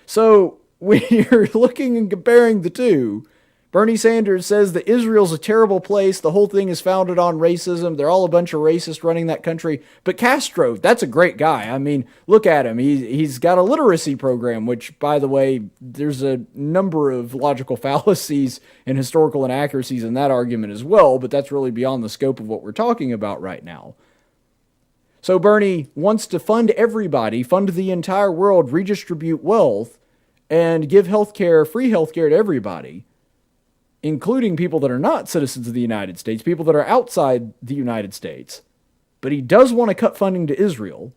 So when you're looking and comparing the two, Bernie Sanders says that Israel's a terrible place. The whole thing is founded on racism. They're all a bunch of racists running that country. But Castro, that's a great guy. I mean, look at him. He's got a literacy program, which, by the way, there's a number of logical fallacies and historical inaccuracies in that argument as well, but that's really beyond the scope of what we're talking about right now. So Bernie wants to fund everybody, fund the entire world, redistribute wealth, and give healthcare, free healthcare to everybody, including people that are not citizens of the United States, people that are outside the United States. But he does want to cut funding to Israel.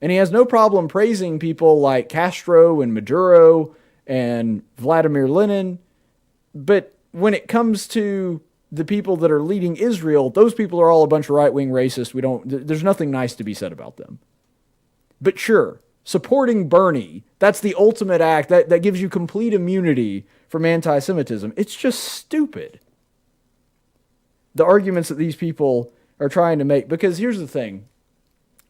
And he has no problem praising people like Castro and Maduro and Vladimir Lenin. But when it comes to the people that are leading Israel, those people are all a bunch of right-wing racists. There's nothing nice to be said about them. But sure, supporting Bernie, that's the ultimate act. That gives you complete immunity from anti-Semitism. It's just stupid. The arguments that these people are trying to make, because here's the thing.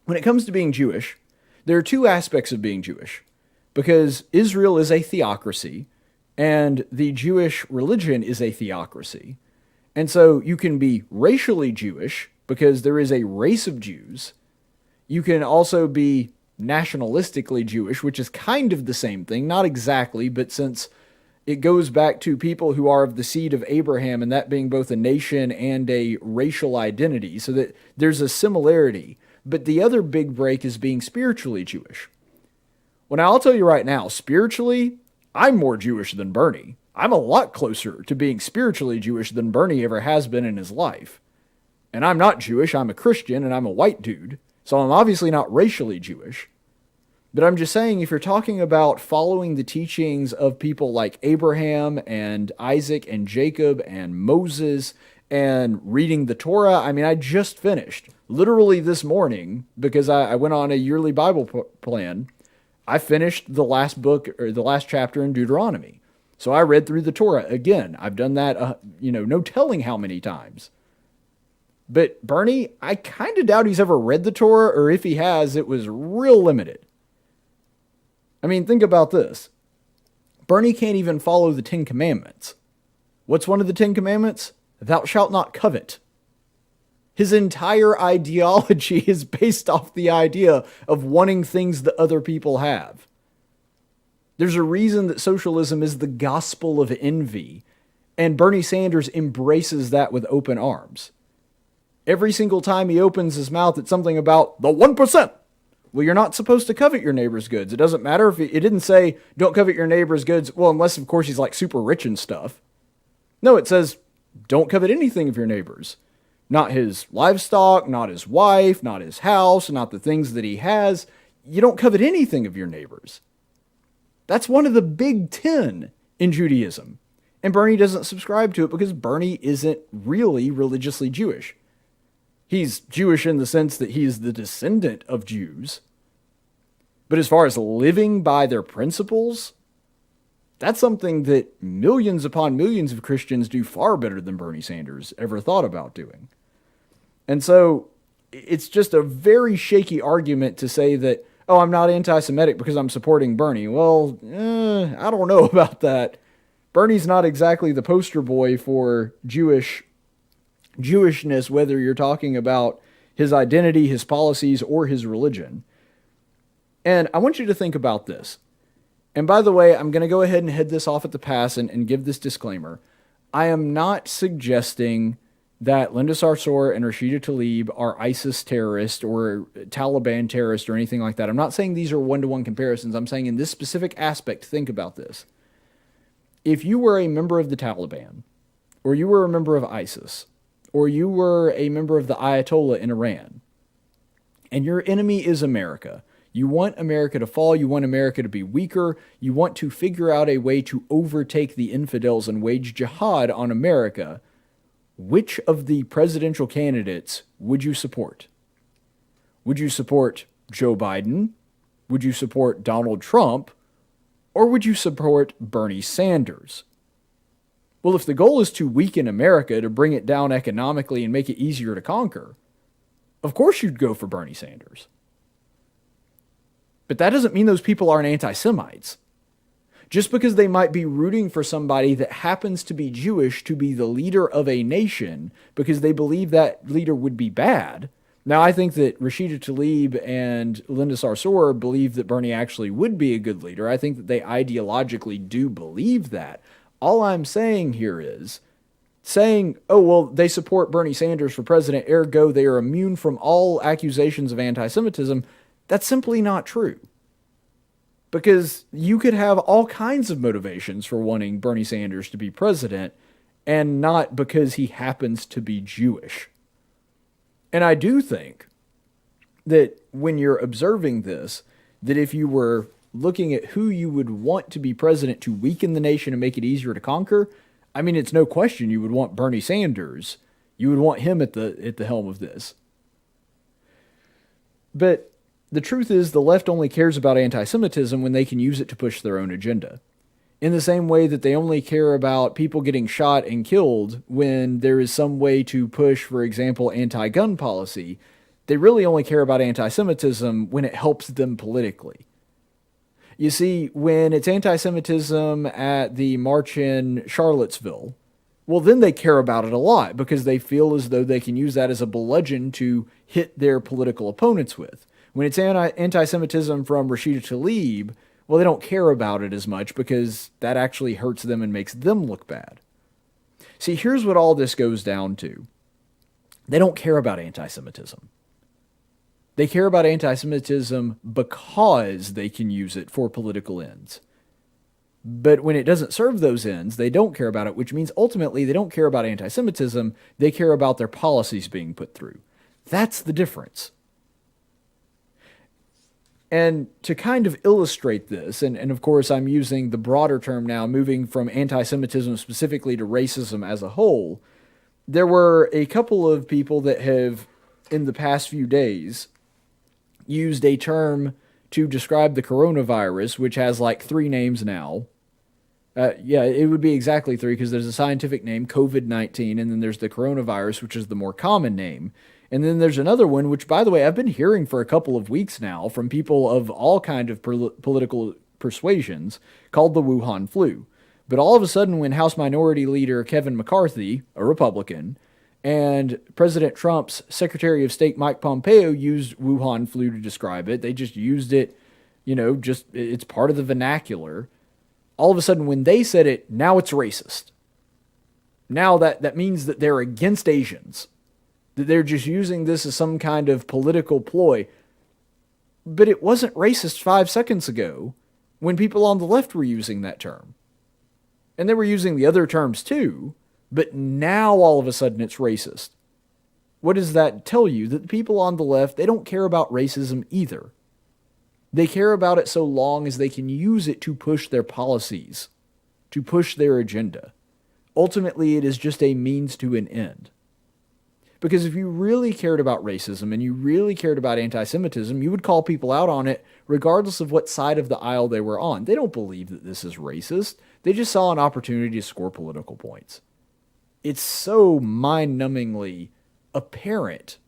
When it comes to being Jewish, there are two aspects of being Jewish. Because Israel is a theocracy, and the Jewish religion is a theocracy. And so you can be racially Jewish, because there is a race of Jews. You can also be nationalistically Jewish, which is kind of the same thing, not exactly, but since it goes back to people who are of the seed of Abraham, and that being both a nation and a racial identity, so that there's a similarity. But the other big break is being spiritually Jewish. Well, now I'll tell you right now, spiritually, I'm more Jewish than Bernie. I'm a lot closer to being spiritually Jewish than Bernie ever has been in his life. And I'm not Jewish, I'm a Christian, and I'm a white dude, so I'm obviously not racially Jewish. But I'm just saying, if you're talking about following the teachings of people like Abraham and Isaac and Jacob and Moses and reading the Torah, I mean, I just finished, literally this morning, because I went on a yearly Bible plan, I finished the last book, or the last chapter in Deuteronomy. So I read through the Torah again. I've done that, no telling how many times. But Bernie, I kind of doubt he's ever read the Torah, or if he has, it was real limited. I mean, think about this. Bernie can't even follow the 10 Commandments. What's one of the 10 Commandments? Thou shalt not covet. His entire ideology is based off the idea of wanting things that other people have. There's a reason that socialism is the gospel of envy, and Bernie Sanders embraces that with open arms. Every single time he opens his mouth, it's something about the 1%. Well, you're not supposed to covet your neighbor's goods. It doesn't matter if it didn't say, don't covet your neighbor's goods. Well, unless, of course, he's like super rich and stuff. No, it says, don't covet anything of your neighbor's. Not his livestock, not his wife, not his house, not the things that he has. You don't covet anything of your neighbor's. That's one of the big 10 in Judaism. And Bernie doesn't subscribe to it because Bernie isn't really religiously Jewish. He's Jewish in the sense that he's the descendant of Jews. But as far as living by their principles, that's something that millions upon millions of Christians do far better than Bernie Sanders ever thought about doing. And so it's just a very shaky argument to say that, oh, I'm not anti-Semitic because I'm supporting Bernie. Well, I don't know about that. Bernie's not exactly the poster boy for Jewishness, whether you're talking about his identity, his policies, or his religion. And I want you to think about this. And by the way, I'm going to go ahead and head this off at the pass and give this disclaimer. I am not suggesting that Linda Sarsour and Rashida Tlaib are ISIS terrorists or Taliban terrorists or anything like that. I'm not saying these are one-to-one comparisons. I'm saying in this specific aspect, think about this. If you were a member of the Taliban, or you were a member of ISIS, or you were a member of the Ayatollah in Iran, and your enemy is America, you want America to fall, you want America to be weaker, you want to figure out a way to overtake the infidels and wage jihad on America, which of the presidential candidates would you support? Would you support Joe Biden? Would you support Donald Trump? Or would you support Bernie Sanders? Well, if the goal is to weaken America, to bring it down economically and make it easier to conquer, of course you'd go for Bernie Sanders. But that doesn't mean those people aren't anti-Semites. Just because they might be rooting for somebody that happens to be Jewish to be the leader of a nation because they believe that leader would be bad. Now, I think that Rashida Tlaib and Linda Sarsour believe that Bernie actually would be a good leader. I think that they ideologically do believe that. All I'm saying here is saying, oh, well, they support Bernie Sanders for president, ergo they are immune from all accusations of anti-Semitism. That's simply not true. Because you could have all kinds of motivations for wanting Bernie Sanders to be president, and not because he happens to be Jewish. And I do think that when you're observing this, that if you were looking at who you would want to be president to weaken the nation and make it easier to conquer, I mean, it's no question you would want Bernie Sanders. You would want him at the helm of this. But the truth is, the left only cares about anti-Semitism when they can use it to push their own agenda. In the same way that they only care about people getting shot and killed when there is some way to push, for example, anti-gun policy, they really only care about anti-Semitism when it helps them politically. You see, when it's anti-Semitism at the march in Charlottesville, well, then they care about it a lot because they feel as though they can use that as a bludgeon to hit their political opponents with. When it's anti-Semitism from Rashida Tlaib, well, they don't care about it as much because that actually hurts them and makes them look bad. See, here's what all this goes down to. They don't care about anti-Semitism. They care about anti-Semitism because they can use it for political ends. But when it doesn't serve those ends, they don't care about it, which means ultimately they don't care about anti-Semitism, they care about their policies being put through. That's the difference. And to kind of illustrate this, and of course I'm using the broader term now, moving from anti-Semitism specifically to racism as a whole, there were a couple of people that have, in the past few days, used a term to describe the coronavirus, which has like 3 names now. Yeah, it would be exactly 3 because there's a scientific name, COVID-19, and then there's the coronavirus, which is the more common name. And then there's another one, which, by the way, I've been hearing for a couple of weeks now from people of all kind of political persuasions, called the Wuhan Flu. But all of a sudden, when House Minority Leader Kevin McCarthy, a Republican, and President Trump's Secretary of State Mike Pompeo used Wuhan Flu to describe it, they just used it, it's part of the vernacular. All of a sudden, when they said it, now it's racist. Now that means that they're against Asians. That they're just using this as some kind of political ploy. But it wasn't racist 5 seconds ago when people on the left were using that term. And they were using the other terms too, but now all of a sudden it's racist. What does that tell you? That the people on the left, they don't care about racism either. They care about it so long as they can use it to push their policies, to push their agenda. Ultimately, it is just a means to an end. Because if you really cared about racism and you really cared about anti-Semitism, you would call people out on it regardless of what side of the aisle they were on. They don't believe that this is racist. They just saw an opportunity to score political points. It's so mind-numbingly apparent.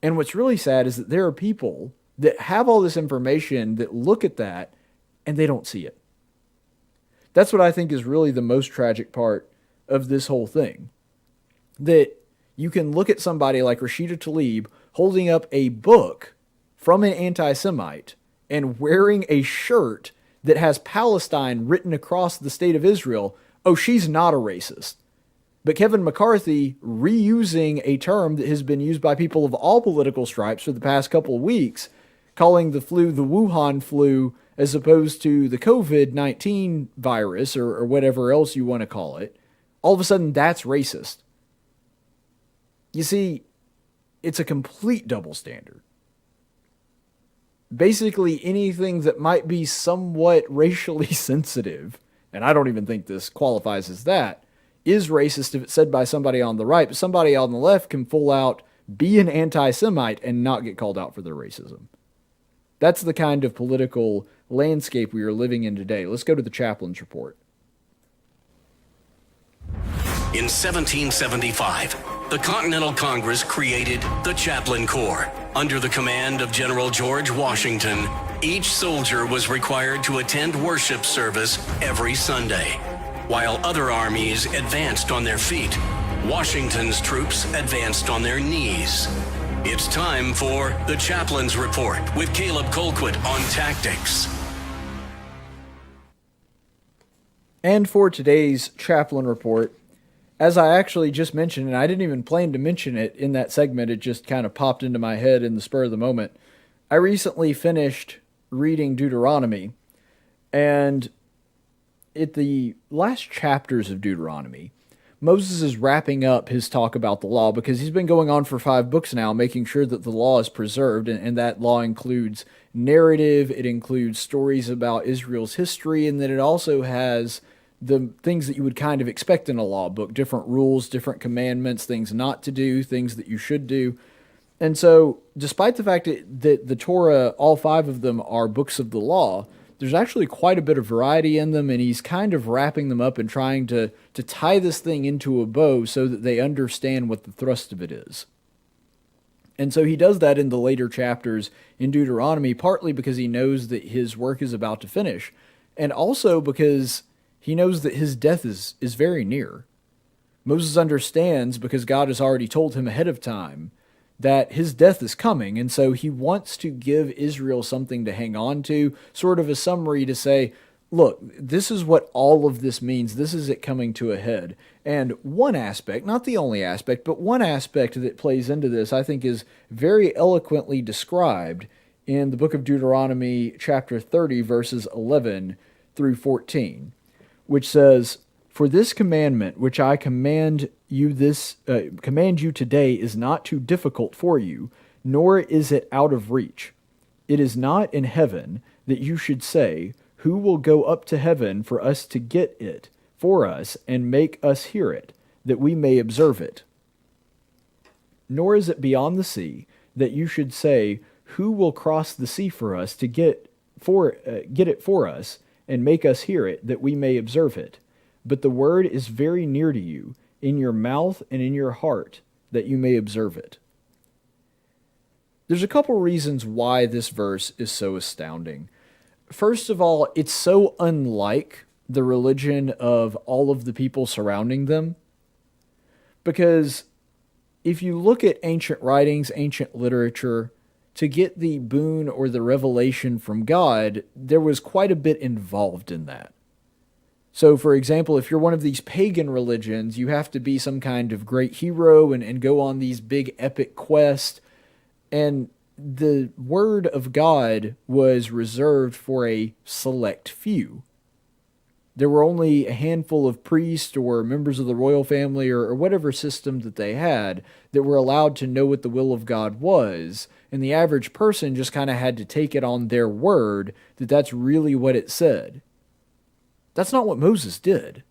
And what's really sad is that there are people that have all this information that look at that and they don't see it. That's what I think is really the most tragic part of this whole thing. That you can look at somebody like Rashida Tlaib holding up a book from an anti-Semite and wearing a shirt that has Palestine written across the state of Israel. Oh, she's not a racist. But Kevin McCarthy reusing a term that has been used by people of all political stripes for the past couple of weeks, calling the flu the Wuhan flu as opposed to the COVID-19 virus or whatever else you want to call it, all of a sudden that's racist. You see, it's a complete double standard. Basically, anything that might be somewhat racially sensitive, and I don't even think this qualifies as that, is racist if it's said by somebody on the right, but somebody on the left can full out be an anti-Semite and not get called out for their racism. That's the kind of political landscape we are living in today. Let's go to the Chaplain's report. In 1775, the Continental Congress created the Chaplain Corps. Under the command of General George Washington, each soldier was required to attend worship service every Sunday. While other armies advanced on their feet, Washington's troops advanced on their knees. It's time for the Chaplain's Report with Caleb Colquitt on tactics. And for today's Chaplain Report, as I actually just mentioned, and I didn't even plan to mention it in that segment, it just kind of popped into my head in the spur of the moment. I recently finished reading Deuteronomy, and at the last chapters of Deuteronomy, Moses is wrapping up his talk about the law because he's been going on for 5 books now, making sure that the law is preserved, and that law includes narrative, it includes stories about Israel's history, and then it also has the things that you would kind of expect in a law book, different rules, different commandments, things not to do, things that you should do. And so, despite the fact that the Torah, all 5 of them are books of the law, there's actually quite a bit of variety in them, and he's kind of wrapping them up and trying to tie this thing into a bow so that they understand what the thrust of it is. And so he does that in the later chapters in Deuteronomy, partly because he knows that his work is about to finish, and also because he knows that his death is very near. Moses understands, because God has already told him ahead of time, that his death is coming, and so he wants to give Israel something to hang on to, sort of a summary to say, look, this is what all of this means. This is it coming to a head. And one aspect, not the only aspect, but one aspect that plays into this, I think, is very eloquently described in the book of Deuteronomy, chapter 30, verses 11 through 14, which says, "For this commandment which I command you today is not too difficult for you, nor is it out of reach. It is not in heaven, that you should say, who will go up to heaven for us to get it for us and make us hear it, that we may observe it? Nor is it beyond the sea, that you should say, who will cross the sea for us to get it for us and make us hear it, that we may observe it? But the word is very near to you, in your mouth and in your heart, that you may observe it." There's a couple reasons why this verse is so astounding. First of all, it's so unlike the religion of all of the people surrounding them. Because if you look at ancient writings, ancient literature, to get the boon or the revelation from God, there was quite a bit involved in that. So, for example, if you're one of these pagan religions, you have to be some kind of great hero and go on these big epic quests. And the word of God was reserved for a select few. There were only a handful of priests or members of the royal family or whatever system that they had that were allowed to know what the will of God was, and the average person just kind of had to take it on their word that that's really what it said. That's not what Moses did.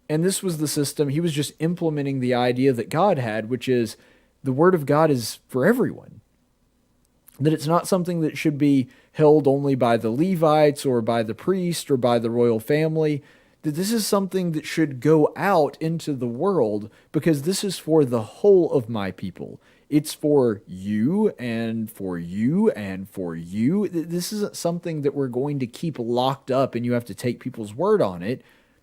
And this was the system. He was just implementing the idea that God had, which is the word of God is for everyone. That it's not something that should be held only by the Levites or by the priest or by the royal family. That this is something that should go out into the world, because this is for the whole of my people. It's for you and for you and for you. This isn't something that we're going to keep locked up and you have to take people's word on it.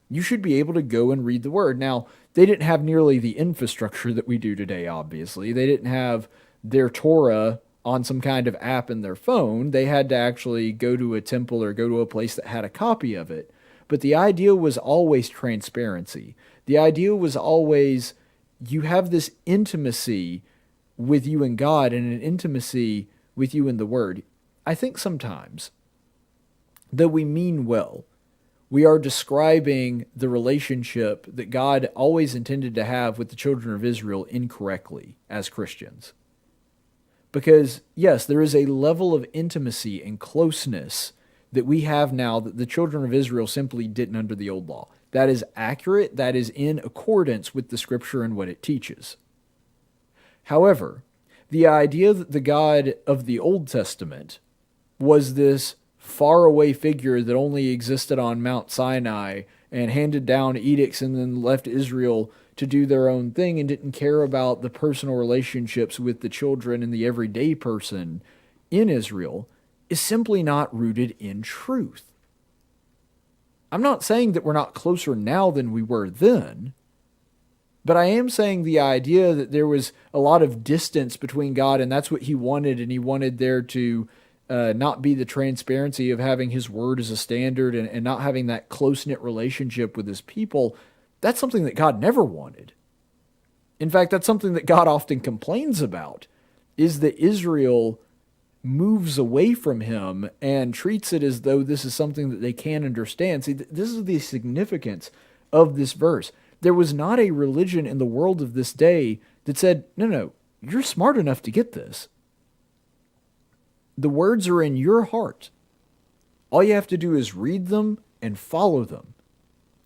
You should be able to go and read the word. Now, they didn't have nearly the infrastructure that we do today, obviously. They didn't have their Torah on some kind of app in their phone. They had to actually go to a temple or go to a place that had a copy of it. But the idea was always transparency. The idea was always, you have this intimacy with you and God and an intimacy with you and the Word. I think sometimes, though we mean well, we are describing the relationship that God always intended to have with the children of Israel incorrectly as Christians. Because, yes, there is a level of intimacy and closeness that we have now that the children of Israel simply didn't under the old law. That is accurate. That is in accordance with the Scripture and what it teaches. However, the idea that the God of the Old Testament was this faraway figure that only existed on Mount Sinai and handed down edicts and then left Israel to do their own thing and didn't care about the personal relationships with the children and the everyday person in Israel is simply not rooted in truth. I'm not saying that we're not closer now than we were then, but I am saying the idea that there was a lot of distance between God and that's what he wanted, and he wanted there to not be the transparency of having his word as a standard and not having that close-knit relationship with his people. That's something that God never wanted. In fact, that's something that God often complains about, is that Israel moves away from him and treats it as though this is something that they can't understand. See, this is the significance of this verse. There was not a religion in the world of this day that said, no, you're smart enough to get this. The words are in your heart. All you have to do is read them and follow them.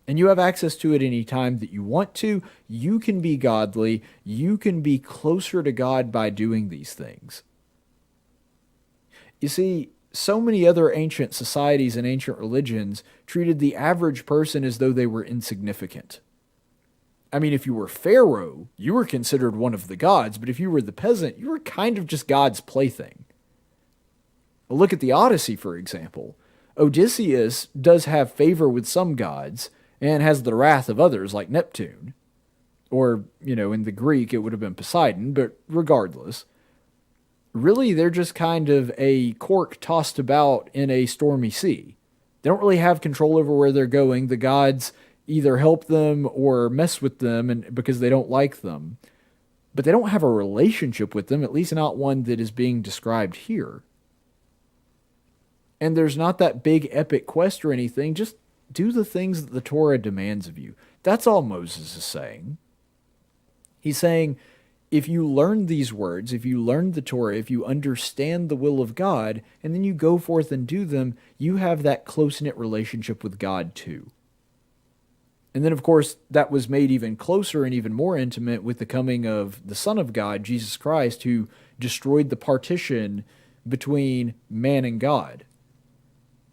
And you have access to it any time that you want to. You can be godly. You can be closer to God by doing these things. You see, so many other ancient societies and ancient religions treated the average person as though they were insignificant. I mean, if you were Pharaoh, you were considered one of the gods, but if you were the peasant, you were kind of just God's plaything. Well, look at the Odyssey, for example. Odysseus does have favor with some gods, and has the wrath of others, like Neptune. Or, in the Greek, it would have been Poseidon, but regardless, really they're just kind of a cork tossed about in a stormy sea. They don't really have control over where they're going. The gods either help them or mess with them because they don't like them. But they don't have a relationship with them, at least not one that is being described here. And there's not that big epic quest or anything. Just do the things that the Torah demands of you. That's all Moses is saying. He's saying, if you learn these words, if you learn the Torah, if you understand the will of God, and then you go forth and do them, you have that close-knit relationship with God too. And then, of course, that was made even closer and even more intimate with the coming of the Son of God, Jesus Christ, who destroyed the partition between man and God.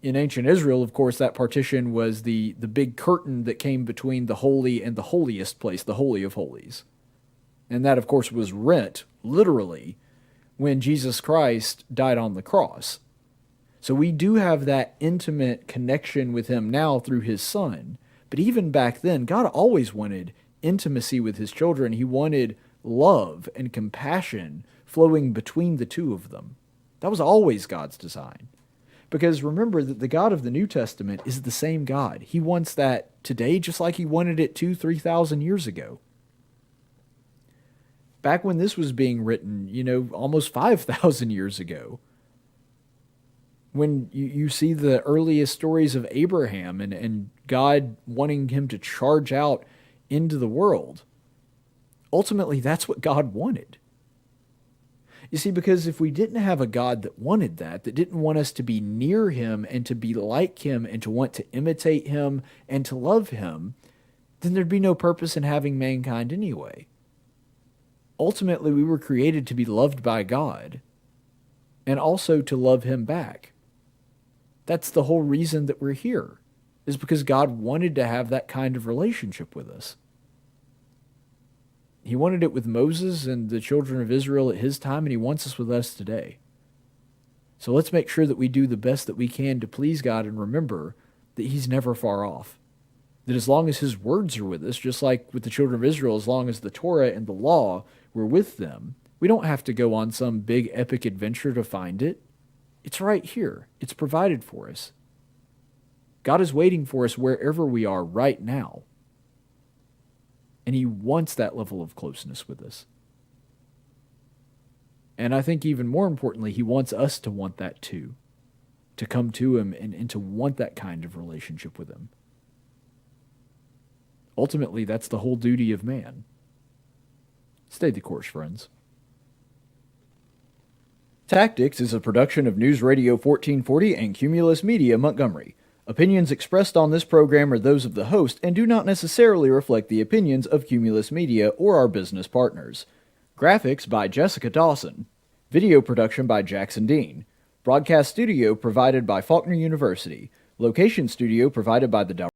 In ancient Israel, of course, that partition was the big curtain that came between the holy and the holiest place, the Holy of Holies. And that, of course, was rent, literally, when Jesus Christ died on the cross. So we do have that intimate connection with him now through his Son. But even back then, God always wanted intimacy with his children. He wanted love and compassion flowing between the two of them. That was always God's design. Because remember that the God of the New Testament is the same God. He wants that today just like he wanted it 2,000-3,000 years ago. Back when this was being written, almost 5,000 years ago. When you see the earliest stories of Abraham and God wanting him to charge out into the world. Ultimately, that's what God wanted. You see, because if we didn't have a God that wanted that didn't want us to be near him and to be like him and to want to imitate him and to love him, then there'd be no purpose in having mankind anyway. Ultimately, we were created to be loved by God and also to love him back. That's the whole reason that we're here, is because God wanted to have that kind of relationship with us. He wanted it with Moses and the children of Israel at his time, and he wants us with us today. So let's make sure that we do the best that we can to please God and remember that he's never far off. That as long as his words are with us, just like with the children of Israel, as long as the Torah and the law were with them, we don't have to go on some big epic adventure to find it. It's right here. It's provided for us. God is waiting for us wherever we are right now. And he wants that level of closeness with us. And I think even more importantly, he wants us to want that too. To come to him and to want that kind of relationship with him. Ultimately, that's the whole duty of man. Stay the course, friends. Tactics is a production of News Radio 1440 and Cumulus Media Montgomery. Opinions expressed on this program are those of the host and do not necessarily reflect the opinions of Cumulus Media or our business partners. Graphics by Jessica Dawson. Video production by Jackson Dean. Broadcast studio provided by Faulkner University. Location studio provided by the